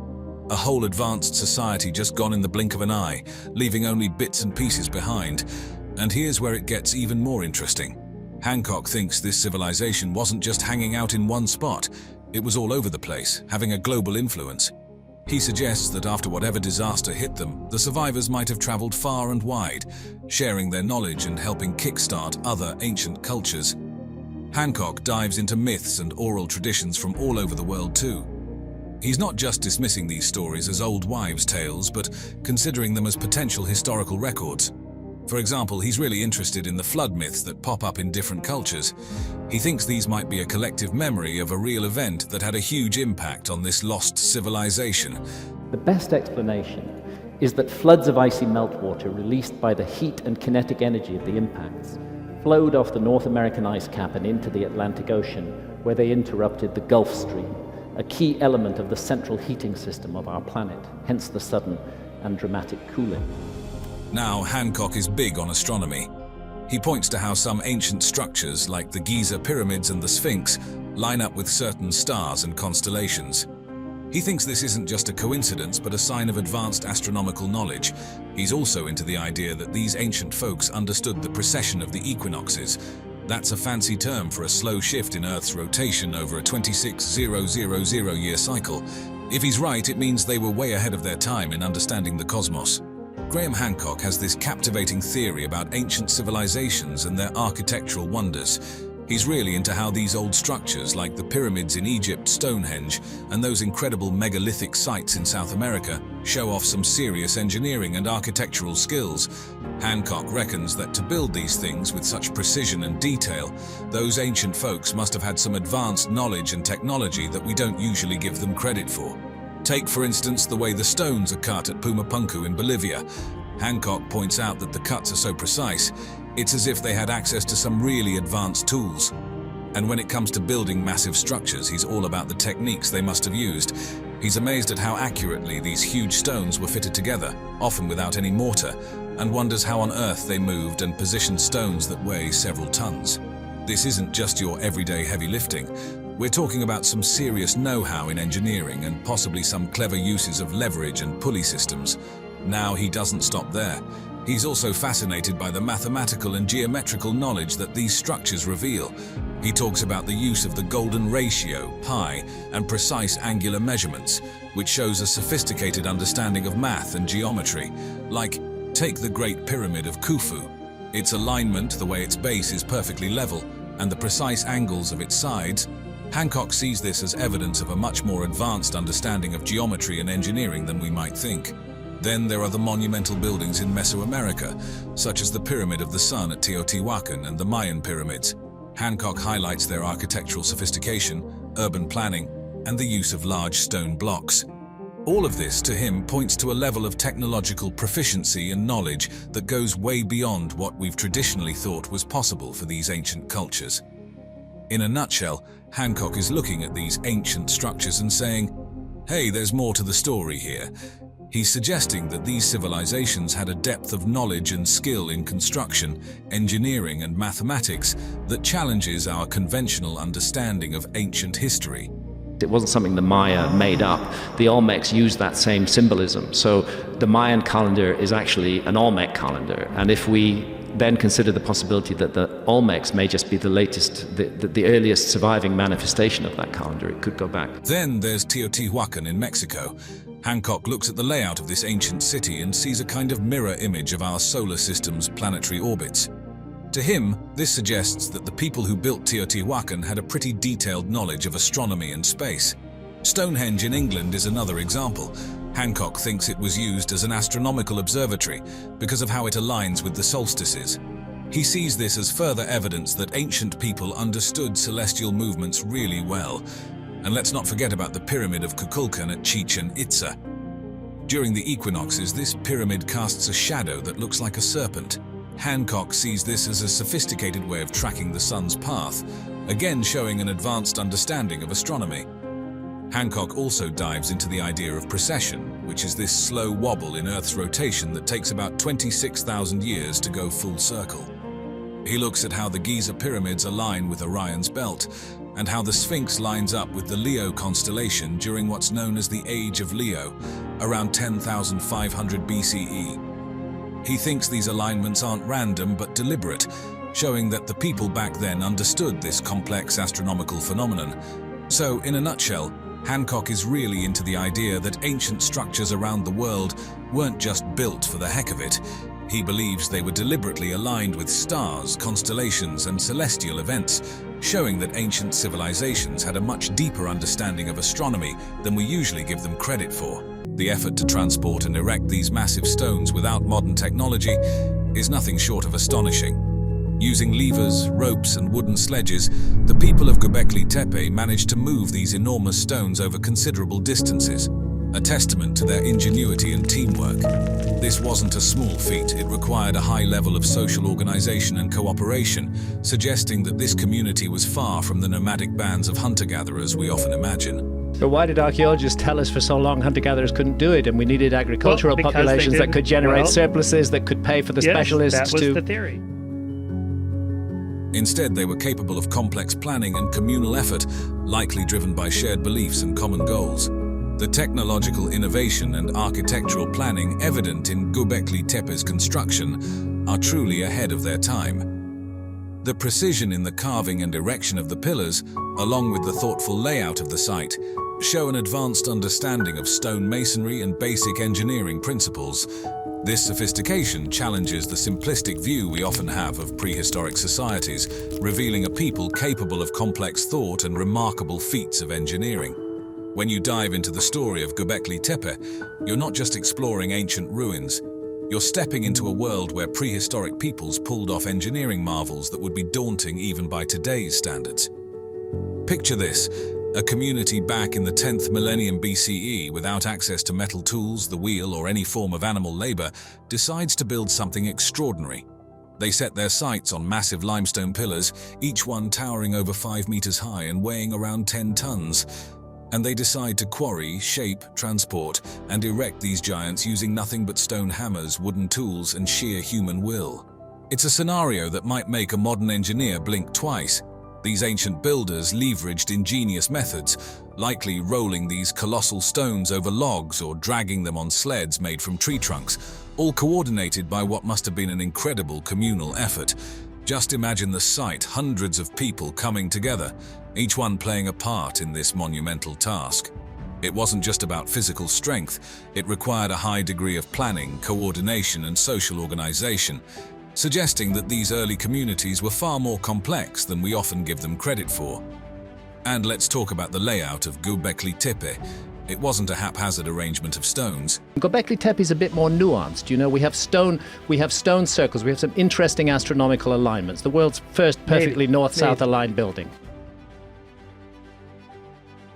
a whole advanced society just gone in the blink of an eye, leaving only bits and pieces behind. And here's where it gets even more interesting. Hancock thinks this civilization wasn't just hanging out in one spot, it was all over the place, having a global influence. He suggests that after whatever disaster hit them, the survivors might have traveled far and wide, sharing their knowledge and helping kickstart other ancient cultures. Hancock dives into myths and oral traditions from all over the world too. He's not just dismissing these stories as old wives' tales, but considering them as potential historical records. For example, he's really interested in the flood myths that pop up in different cultures. He thinks these might be a collective memory of a real event that had a huge impact on this lost civilization. The best explanation is that floods of icy meltwater released by the heat and kinetic energy of the impacts flowed off the North American ice cap and into the Atlantic Ocean, where they interrupted the Gulf Stream, a key element of the central heating system of our planet, hence the sudden and dramatic cooling. Now, Hancock is big on astronomy. He points to how some ancient structures, like the Giza pyramids and the Sphinx, line up with certain stars and constellations. He thinks this isn't just a coincidence, but a sign of advanced astronomical knowledge. He's also into the idea that these ancient folks understood the precession of the equinoxes. That's a fancy term for a slow shift in Earth's rotation over a 26,000-year cycle. If he's right, it means they were way ahead of their time in understanding the cosmos. Graham Hancock has this captivating theory about ancient civilizations and their architectural wonders. He's really into how these old structures, like the pyramids in Egypt, Stonehenge, and those incredible megalithic sites in South America, show off some serious engineering and architectural skills. Hancock reckons that to build these things with such precision and detail, those ancient folks must have had some advanced knowledge and technology that we don't usually give them credit for. Take, for instance, the way the stones are cut at Pumapunku in Bolivia. Hancock points out that the cuts are so precise, it's as if they had access to some really advanced tools. And when it comes to building massive structures, he's all about the techniques they must have used. He's amazed at how accurately these huge stones were fitted together, often without any mortar, and wonders how on earth they moved and positioned stones that weigh several tons. This isn't just your everyday heavy lifting. We're talking about some serious know-how in engineering and possibly some clever uses of leverage and pulley systems. Now he doesn't stop there. He's also fascinated by the mathematical and geometrical knowledge that these structures reveal. He talks about the use of the golden ratio, pi, and precise angular measurements, which shows a sophisticated understanding of math and geometry. Like, take the Great Pyramid of Khufu. Its alignment, the way its base is perfectly level, and the precise angles of its sides. Hancock sees this as evidence of a much more advanced understanding of geometry and engineering than we might think. Then there are the monumental buildings in Mesoamerica, such as the Pyramid of the Sun at Teotihuacan and the Mayan pyramids. Hancock highlights their architectural sophistication, urban planning, and the use of large stone blocks. All of this, to him, points to a level of technological proficiency and knowledge that goes way beyond what we've traditionally thought was possible for these ancient cultures. In a nutshell, Hancock is looking at these ancient structures and saying, hey, there's more to the story here. He's suggesting that these civilizations had a depth of knowledge and skill in construction, engineering, and mathematics that challenges our conventional understanding of ancient history. It wasn't something the Maya made up. The Olmecs used that same symbolism. So the Mayan calendar is actually an Olmec calendar. And if we then consider the possibility that the Olmecs may just be the latest, the earliest surviving manifestation of that calendar, it could go back. Then there's Teotihuacan in Mexico. Hancock looks at the layout of this ancient city and sees a kind of mirror image of our solar system's planetary orbits. To him, this suggests that the people who built Teotihuacan had a pretty detailed knowledge of astronomy and space. Stonehenge in England is another example. Hancock thinks it was used as an astronomical observatory because of how it aligns with the solstices. He sees this as further evidence that ancient people understood celestial movements really well. And let's not forget about the Pyramid of Kukulkan at Chichen Itza. During the equinoxes, this pyramid casts a shadow that looks like a serpent. Hancock sees this as a sophisticated way of tracking the sun's path, again showing an advanced understanding of astronomy. Hancock also dives into the idea of precession, which is this slow wobble in Earth's rotation that takes about 26,000 years to go full circle. He looks at how the Giza pyramids align with Orion's belt, and how the Sphinx lines up with the Leo constellation during what's known as the Age of Leo, around 10,500 BCE. He thinks these alignments aren't random but deliberate, showing that the people back then understood this complex astronomical phenomenon. So, in a nutshell, Hancock is really into the idea that ancient structures around the world weren't just built for the heck of it. He believes they were deliberately aligned with stars, constellations, and celestial events, showing that ancient civilizations had a much deeper understanding of astronomy than we usually give them credit for. The effort to transport and erect these massive stones without modern technology is nothing short of astonishing. Using levers, ropes, and wooden sledges, the people of Gobekli Tepe managed to move these enormous stones over considerable distances, a testament to their ingenuity and teamwork. This wasn't a small feat. It required a high level of social organization and cooperation, suggesting that this community was far from the nomadic bands of hunter-gatherers we often imagine. So why did archaeologists tell us for so long hunter-gatherers couldn't do it, and we needed agricultural populations that could generate surpluses that could pay for the specialists that was the theory. Instead, they were capable of complex planning and communal effort, likely driven by shared beliefs and common goals. The technological innovation and architectural planning evident in Gobekli Tepe's construction are truly ahead of their time. The precision in the carving and erection of the pillars, along with the thoughtful layout of the site, show an advanced understanding of stone masonry and basic engineering principles. This sophistication challenges the simplistic view we often have of prehistoric societies, revealing a people capable of complex thought and remarkable feats of engineering. When you dive into the story of Gobekli Tepe, you're not just exploring ancient ruins. You're stepping into a world where prehistoric peoples pulled off engineering marvels that would be daunting even by today's standards. Picture this: a community back in the 10th millennium BCE, without access to metal tools, the wheel, or any form of animal labor, decides to build something extraordinary. They set their sights on massive limestone pillars, each one towering over 5 meters high and weighing around 10 tons. and they decide to quarry, shape, transport, and erect these giants using nothing but stone hammers, wooden tools, and sheer human will. It's a scenario that might make a modern engineer blink twice. These ancient builders leveraged ingenious methods, likely rolling these colossal stones over logs or dragging them on sleds made from tree trunks, all coordinated by what must have been an incredible communal effort. Just imagine the sight, hundreds of people coming together, each one playing a part in this monumental task. It wasn't just about physical strength, it required a high degree of planning, coordination, and social organization, suggesting that these early communities were far more complex than we often give them credit for. And let's talk about the layout of Gobekli Tepe. It wasn't a haphazard arrangement of stones. Gobekli Tepe is a bit more nuanced. You know, we have stone circles, we have some interesting astronomical alignments. The world's first perfectly north-south aligned building.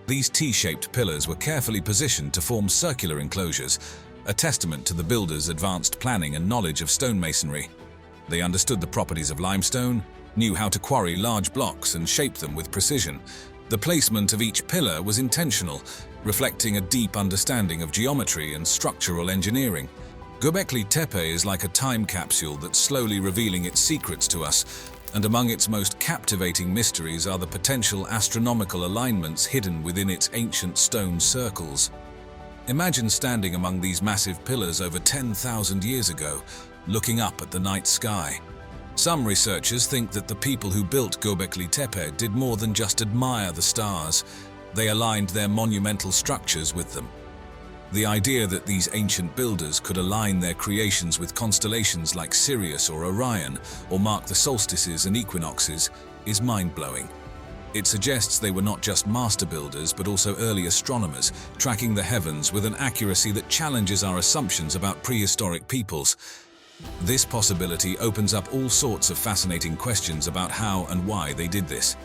These T-shaped pillars were carefully positioned to form circular enclosures, a testament to the builders' advanced planning and knowledge of stonemasonry. They understood the properties of limestone, knew how to quarry large blocks and shape them with precision. The placement of each pillar was intentional, reflecting a deep understanding of geometry and structural engineering. Gobekli Tepe is like a time capsule that's slowly revealing its secrets to us, and among its most captivating mysteries are the potential astronomical alignments hidden within its ancient stone circles. Imagine standing among these massive pillars over 10,000 years ago, looking up at the night sky. Some researchers think that the people who built Gobekli Tepe did more than just admire the stars. They aligned their monumental structures with them. The idea that these ancient builders could align their creations with constellations like Sirius or Orion, or mark the solstices and equinoxes, is mind-blowing. It suggests they were not just master builders, but also early astronomers, tracking the heavens with an accuracy that challenges our assumptions about prehistoric peoples. This possibility opens up all sorts of fascinating questions about how and why they did this.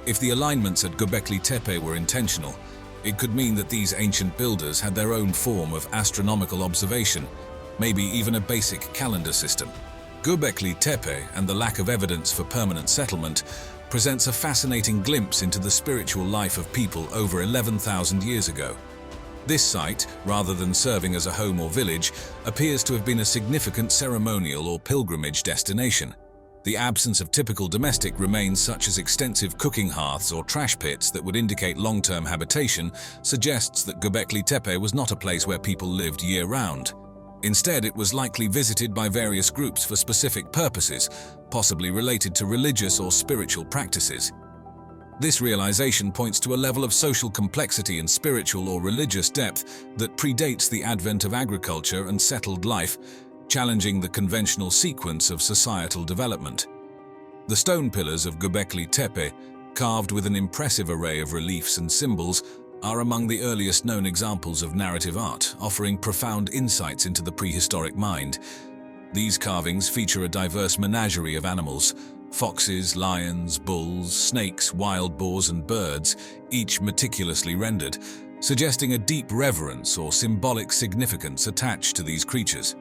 If the alignments at Gobekli Tepe were intentional, it could mean that these ancient builders had their own form of astronomical observation, maybe even a basic calendar system. Gobekli Tepe and the lack of evidence for permanent settlement presents a fascinating glimpse into the spiritual life of people over 11,000 years ago. This site, rather than serving as a home or village, appears to have been a significant ceremonial or pilgrimage destination. The absence of typical domestic remains, such as extensive cooking hearths or trash pits that would indicate long-term habitation, suggests that Gobekli Tepe was not a place where people lived year-round. Instead, it was likely visited by various groups for specific purposes, possibly related to religious or spiritual practices. This realization points to a level of social complexity and spiritual or religious depth that predates the advent of agriculture and settled life, challenging the conventional sequence of societal development. The stone pillars of Gobekli Tepe, carved with an impressive array of reliefs and symbols, are among the earliest known examples of narrative art, offering profound insights into the prehistoric mind. These carvings feature a diverse menagerie of animals: foxes, lions, bulls, snakes, wild boars, and birds, each meticulously rendered, suggesting a deep reverence or symbolic significance attached to these creatures.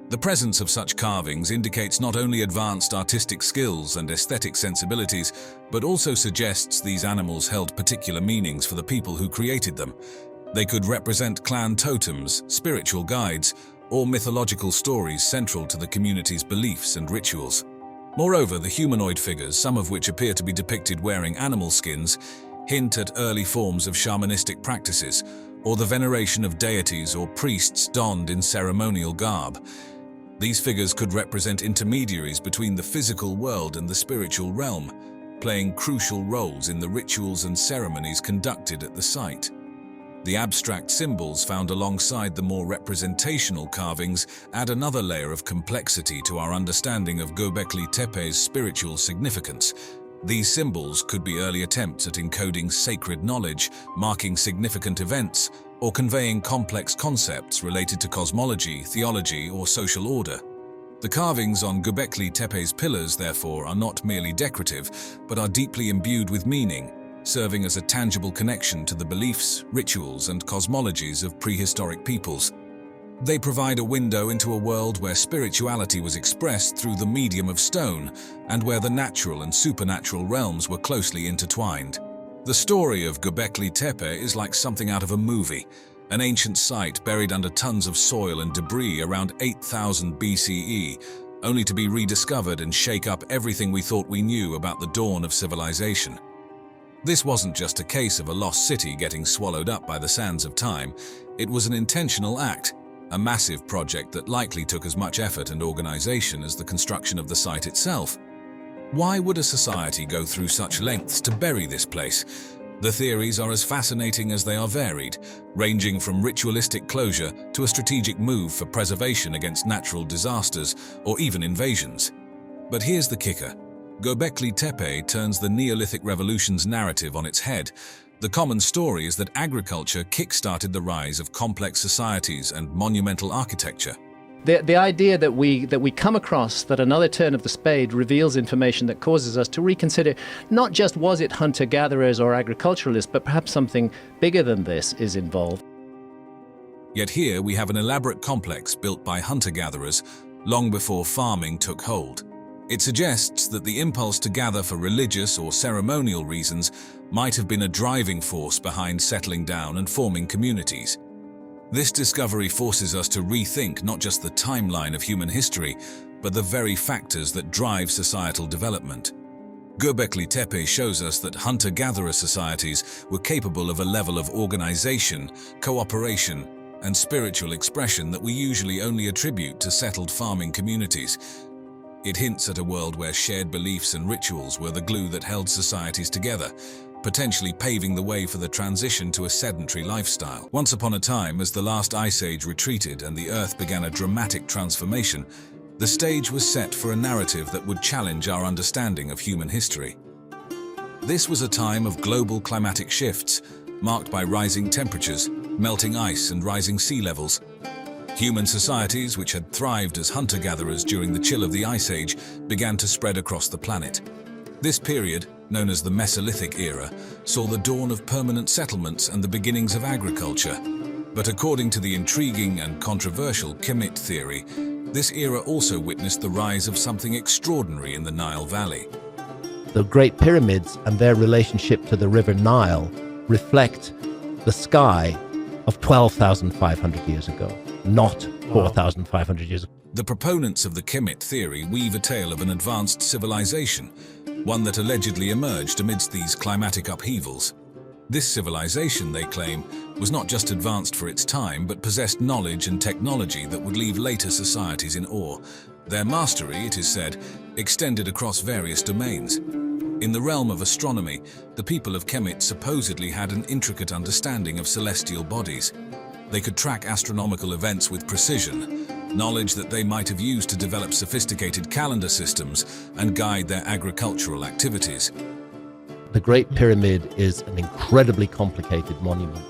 The presence of such carvings indicates not only advanced artistic skills and aesthetic sensibilities, but also suggests these animals held particular meanings for the people who created them. They could represent clan totems, spiritual guides, or mythological stories central to the community's beliefs and rituals. Moreover, the humanoid figures, some of which appear to be depicted wearing animal skins, hint at early forms of shamanistic practices, or the veneration of deities or priests donned in ceremonial garb. These figures could represent intermediaries between the physical world and the spiritual realm, playing crucial roles in the rituals and ceremonies conducted at the site. The abstract symbols found alongside the more representational carvings add another layer of complexity to our understanding of Gobekli Tepe's spiritual significance. These symbols could be early attempts at encoding sacred knowledge, marking significant events, or conveying complex concepts related to cosmology, theology, or social order. The carvings on Gobekli Tepe's pillars, therefore, are not merely decorative, but are deeply imbued with meaning, serving as a tangible connection to the beliefs, rituals, and cosmologies of prehistoric peoples. They provide a window into a world where spirituality was expressed through the medium of stone, and where the natural and supernatural realms were closely intertwined. The story of Gobekli Tepe is like something out of a movie, an ancient site buried under tons of soil and debris around 8000 BCE, only to be rediscovered and shake up everything we thought we knew about the dawn of civilization. This wasn't just a case of a lost city getting swallowed up by the sands of time. It was an intentional act, a massive project that likely took as much effort and organization as the construction of the site itself. Why would a society go through such lengths to bury this place? The theories are as fascinating as they are varied, ranging from ritualistic closure to a strategic move for preservation against natural disasters or even invasions. But here's the kicker. Gobekli Tepe turns the Neolithic revolution's narrative on its head. The common story is that agriculture kick-started the rise of complex societies and monumental architecture. The idea that we come across that another turn of the spade reveals information that causes us to reconsider not just was it hunter-gatherers or agriculturalists, but perhaps something bigger than this is involved. Yet here we have an elaborate complex built by hunter-gatherers long before farming took hold. It suggests that the impulse to gather for religious or ceremonial reasons might have been a driving force behind settling down and forming communities. This discovery forces us to rethink not just the timeline of human history, but the very factors that drive societal development. Gobekli Tepe shows us that hunter-gatherer societies were capable of a level of organization, cooperation, and spiritual expression that we usually only attribute to settled farming communities. It hints at a world where shared beliefs and rituals were the glue that held societies together, potentially paving the way for the transition to a sedentary lifestyle. Once upon a time, as the last ice age retreated and the Earth began a dramatic transformation, the stage was set for a narrative that would challenge our understanding of human history. This was a time of global climatic shifts, marked by rising temperatures, melting ice, and rising sea levels. Human societies, which had thrived as hunter-gatherers during the chill of the Ice Age, began to spread across the planet. This period, known as the Mesolithic era, saw the dawn of permanent settlements and the beginnings of agriculture. But according to the intriguing and controversial Kemet theory, this era also witnessed the rise of something extraordinary in the Nile Valley. The Great Pyramids and their relationship to the River Nile reflect the sky of 12,500 years ago, not 4,500 years ago. The proponents of the Kemet theory weave a tale of an advanced civilization, one that allegedly emerged amidst these climatic upheavals. This civilization, they claim, was not just advanced for its time, but possessed knowledge and technology that would leave later societies in awe. Their mastery, it is said, extended across various domains. In the realm of astronomy, the people of Kemet supposedly had an intricate understanding of celestial bodies. They could track astronomical events with precision, knowledge that they might have used to develop sophisticated calendar systems and guide their agricultural activities. The Great Pyramid is an incredibly complicated monument,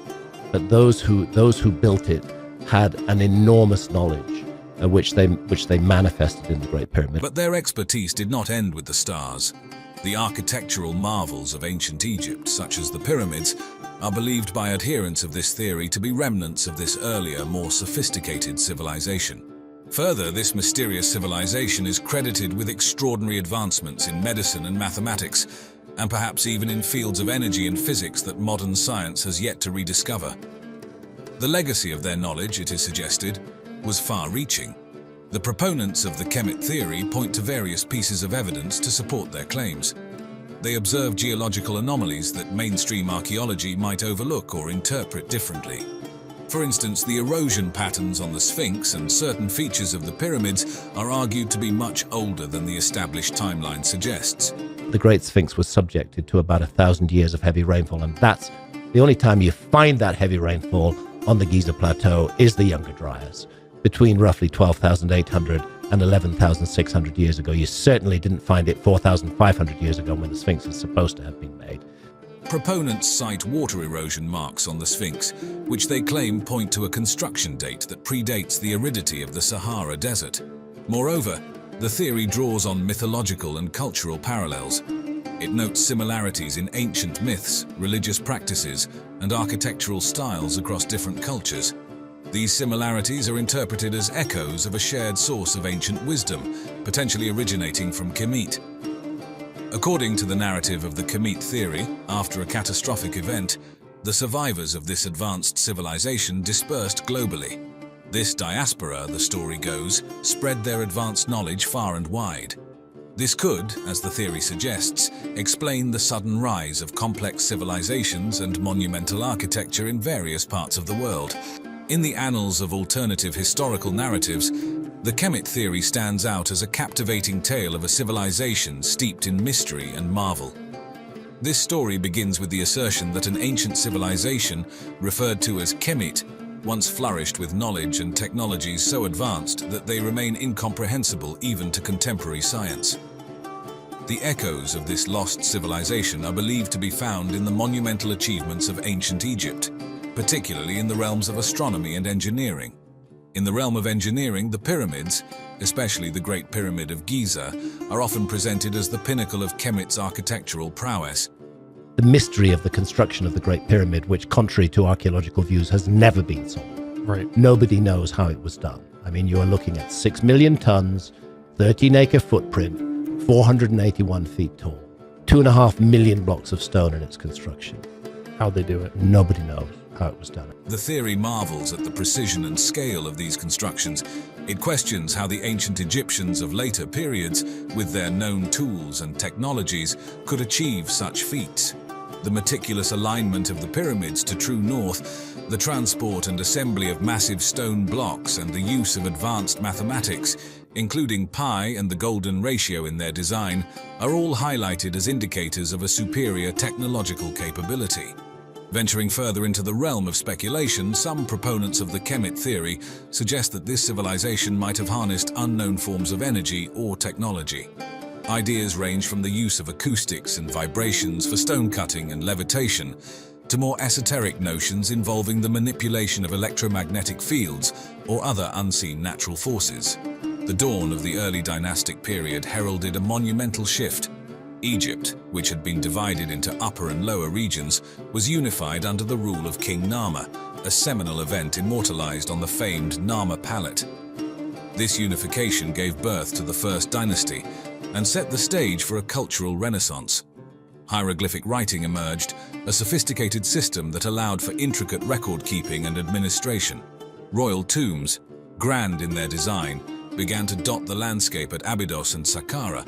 but those who built it had an enormous knowledge, which they manifested in the Great Pyramid. But their expertise did not end with the stars. The architectural marvels of ancient Egypt, such as the pyramids, are believed by adherents of this theory to be remnants of this earlier, more sophisticated civilization. Further, this mysterious civilization is credited with extraordinary advancements in medicine and mathematics, and perhaps even in fields of energy and physics that modern science has yet to rediscover. The legacy of their knowledge, it is suggested, was far-reaching. The proponents of the Kemet theory point to various pieces of evidence to support their claims. They observe geological anomalies that mainstream archaeology might overlook or interpret differently. For instance, the erosion patterns on the Sphinx and certain features of the pyramids are argued to be much older than the established timeline suggests. The Great Sphinx was subjected to about 1,000 years of heavy rainfall, and that's the only time you find that heavy rainfall on the Giza Plateau is the Younger Dryas. Between roughly 12,800 and 11,600 years ago. You certainly didn't find it 4,500 years ago when the Sphinx was supposed to have been made. Proponents cite water erosion marks on the Sphinx, which they claim point to a construction date that predates the aridity of the Sahara Desert. Moreover, the theory draws on mythological and cultural parallels. It notes similarities in ancient myths, religious practices, and architectural styles across different cultures. These similarities are interpreted as echoes of a shared source of ancient wisdom, potentially originating from Kemet. According to the narrative of the Kemet theory, after a catastrophic event, the survivors of this advanced civilization dispersed globally. This diaspora, the story goes, spread their advanced knowledge far and wide. This could, as the theory suggests, explain the sudden rise of complex civilizations and monumental architecture in various parts of the world. In the annals of alternative historical narratives, the Kemet theory stands out as a captivating tale of a civilization steeped in mystery and marvel. This story begins with the assertion that an ancient civilization, referred to as Kemet, once flourished with knowledge and technologies so advanced that they remain incomprehensible even to contemporary science. The echoes of this lost civilization are believed to be found in the monumental achievements of ancient Egypt, particularly in the realms of astronomy and engineering. In the realm of engineering, the pyramids, especially the Great Pyramid of Giza, are often presented as the pinnacle of Kemet's architectural prowess. The mystery of the construction of the Great Pyramid, which, contrary to archaeological views, has never been solved. Right. Nobody knows how it was done. I mean, you are looking at 6 million tons, 13-acre footprint, 481 feet tall, 2.5 million blocks of stone in its construction. How'd they do it? Nobody knows how it was done. The theory marvels at the precision and scale of these constructions. It questions how the ancient Egyptians of later periods, with their known tools and technologies, could achieve such feats. The meticulous alignment of the pyramids to true north, the transport and assembly of massive stone blocks, and the use of advanced mathematics, including pi and the golden ratio in their design, are all highlighted as indicators of a superior technological capability. Venturing further into the realm of speculation, some proponents of the Kemet theory suggest that this civilization might have harnessed unknown forms of energy or technology. Ideas range from the use of acoustics and vibrations for stone cutting and levitation, to more esoteric notions involving the manipulation of electromagnetic fields or other unseen natural forces. The dawn of the early dynastic period heralded a monumental shift. Egypt, which had been divided into upper and lower regions, was unified under the rule of King Narmer, a seminal event immortalized on the famed Narmer palette. This unification gave birth to the First Dynasty and set the stage for a cultural renaissance. Hieroglyphic writing emerged, a sophisticated system that allowed for intricate record-keeping and administration. Royal tombs, grand in their design, began to dot the landscape at Abydos and Saqqara.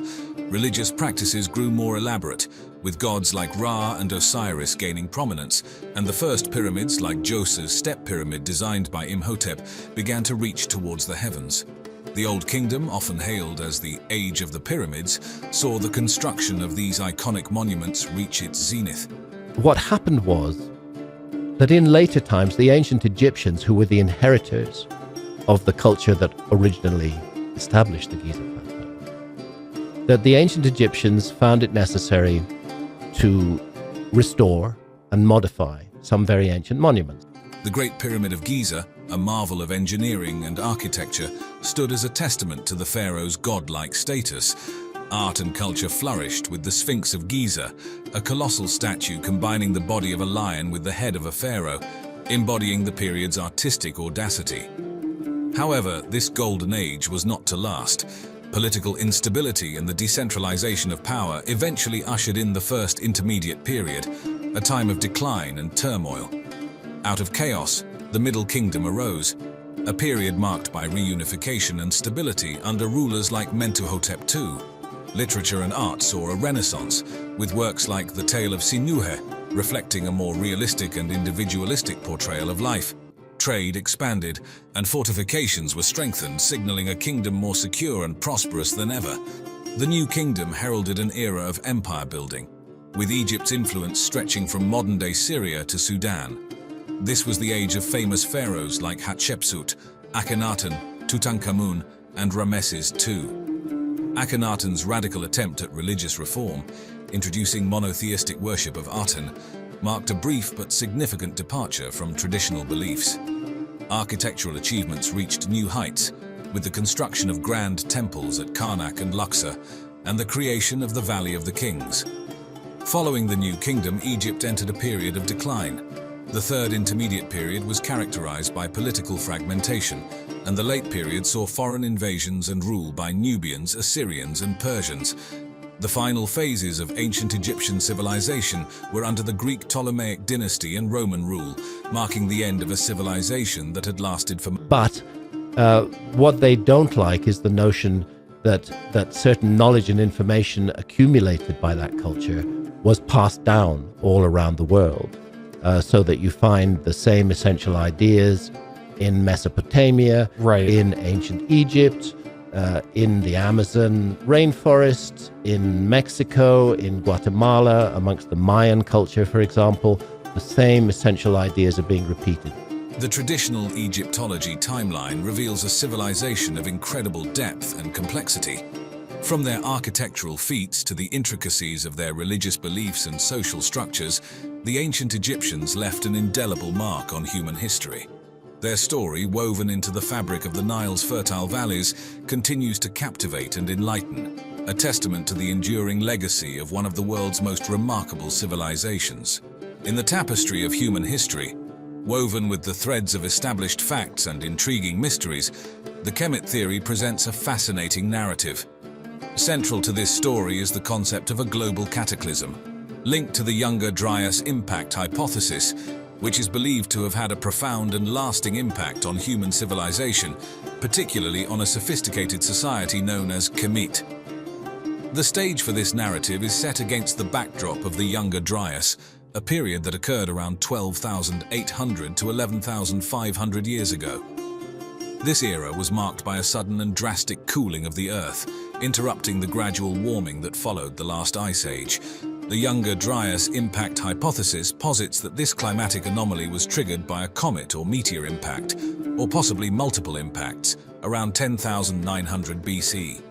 Religious practices grew more elaborate, with gods like Ra and Osiris gaining prominence, and the first pyramids, like Djoser's step pyramid designed by Imhotep, began to reach towards the heavens. The Old Kingdom, often hailed as the Age of the Pyramids, saw the construction of these iconic monuments reach its zenith. What happened was that in later times, the ancient Egyptians, who were the inheritors of the culture that originally established the Giza Plateau, that the ancient Egyptians found it necessary to restore and modify some very ancient monuments. The Great Pyramid of Giza, a marvel of engineering and architecture, stood as a testament to the pharaoh's godlike status. Art and culture flourished with the Sphinx of Giza, a colossal statue combining the body of a lion with the head of a pharaoh, embodying the period's artistic audacity. However, this golden age was not to last. Political instability and the decentralization of power eventually ushered in the First Intermediate Period, a time of decline and turmoil. Out of chaos, the Middle Kingdom arose, a period marked by reunification and stability under rulers like Mentuhotep II. Literature and art saw a renaissance, with works like The Tale of Sinuhe, reflecting a more realistic and individualistic portrayal of life. Trade expanded, and fortifications were strengthened, signaling a kingdom more secure and prosperous than ever. The New Kingdom heralded an era of empire building, with Egypt's influence stretching from modern-day Syria to Sudan. This was the age of famous pharaohs like Hatshepsut, Akhenaten, Tutankhamun, and Ramesses II. Akhenaten's radical attempt at religious reform, introducing monotheistic worship of Aten, marked a brief but significant departure from traditional beliefs. Architectural achievements reached new heights, with the construction of grand temples at Karnak and Luxor, and the creation of the Valley of the Kings. Following the New Kingdom, Egypt entered a period of decline. The Third Intermediate Period was characterized by political fragmentation, and the late period saw foreign invasions and rule by Nubians, Assyrians, and Persians. The final phases of ancient Egyptian civilization were under the Greek Ptolemaic dynasty and Roman rule, marking the end of a civilization that had lasted for... But what they don't like is the notion that certain knowledge and information accumulated by that culture was passed down all around the world, so that you find the same essential ideas in Mesopotamia, in ancient Egypt, in the Amazon rainforest, in Mexico, in Guatemala, amongst the Mayan culture, for example. The same essential ideas are being repeated. The traditional Egyptology timeline reveals a civilization of incredible depth and complexity. From their architectural feats to the intricacies of their religious beliefs and social structures, the ancient Egyptians left an indelible mark on human history. Their story, woven into the fabric of the Nile's fertile valleys, continues to captivate and enlighten, a testament to the enduring legacy of one of the world's most remarkable civilizations. In the tapestry of human history, woven with the threads of established facts and intriguing mysteries, the Kemet theory presents a fascinating narrative. Central to this story is the concept of a global cataclysm, linked to the Younger Dryas impact hypothesis, which is believed to have had a profound and lasting impact on human civilization, particularly on a sophisticated society known as Kemet. The stage for this narrative is set against the backdrop of the Younger Dryas, a period that occurred around 12,800 to 11,500 years ago. This era was marked by a sudden and drastic cooling of the Earth, interrupting the gradual warming that followed the last ice age. The Younger Dryas impact hypothesis posits that this climatic anomaly was triggered by a comet or meteor impact, or possibly multiple impacts, around 10,900 BC.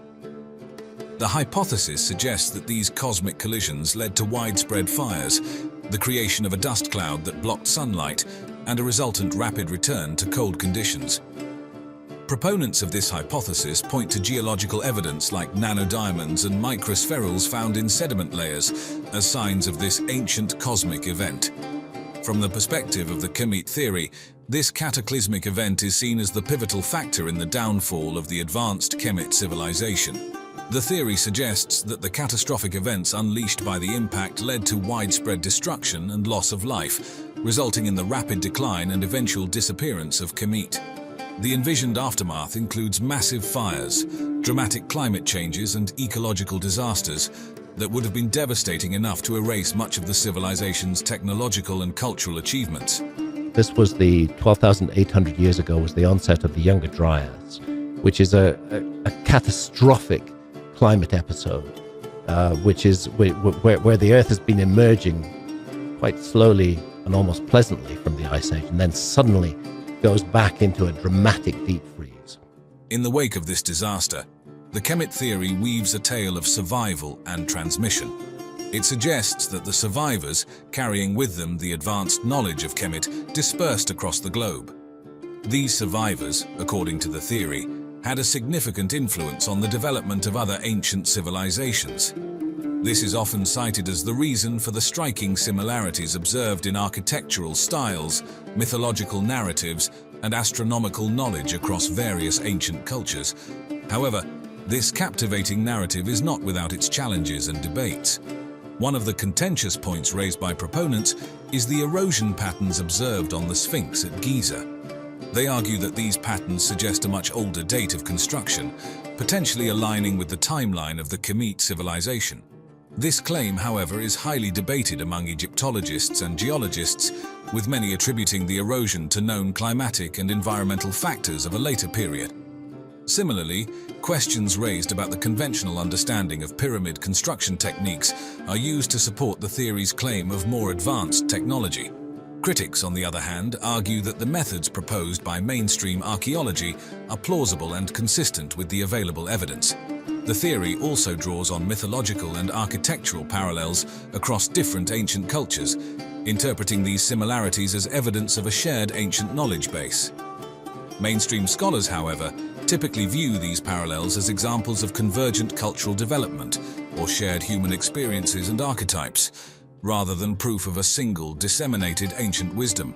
The hypothesis suggests that these cosmic collisions led to widespread fires, the creation of a dust cloud that blocked sunlight, and a resultant rapid return to cold conditions. Proponents of this hypothesis point to geological evidence like nanodiamonds and microspherules found in sediment layers as signs of this ancient cosmic event. From the perspective of the Kemet theory, this cataclysmic event is seen as the pivotal factor in the downfall of the advanced Kemet civilization. The theory suggests that the catastrophic events unleashed by the impact led to widespread destruction and loss of life, resulting in the rapid decline and eventual disappearance of Kemet. The envisioned aftermath includes massive fires, dramatic climate changes, and ecological disasters that would have been devastating enough to erase much of the civilization's technological and cultural achievements. This was the 12,800 years ago was the onset of the Younger Dryas, which is a catastrophic climate episode, which is where the Earth has been emerging quite slowly and almost pleasantly from the Ice Age, and then suddenly goes back into a dramatic deep freeze. In the wake of this disaster, the Kemet theory weaves a tale of survival and transmission. It suggests that the survivors, carrying with them the advanced knowledge of Kemet, dispersed across the globe. These survivors, according to the theory, had a significant influence on the development of other ancient civilizations. This is often cited as the reason for the striking similarities observed in architectural styles, mythological narratives, and astronomical knowledge across various ancient cultures. However, this captivating narrative is not without its challenges and debates. One of the contentious points raised by proponents is the erosion patterns observed on the Sphinx at Giza. They argue that these patterns suggest a much older date of construction, potentially aligning with the timeline of the Kemet civilization. This claim, however, is highly debated among Egyptologists and geologists, with many attributing the erosion to known climatic and environmental factors of a later period. Similarly, questions raised about the conventional understanding of pyramid construction techniques are used to support the theory's claim of more advanced technology. Critics, on the other hand, argue that the methods proposed by mainstream archaeology are plausible and consistent with the available evidence. The theory also draws on mythological and architectural parallels across different ancient cultures, interpreting these similarities as evidence of a shared ancient knowledge base. Mainstream scholars, however, typically view these parallels as examples of convergent cultural development or shared human experiences and archetypes, rather than proof of a single disseminated ancient wisdom.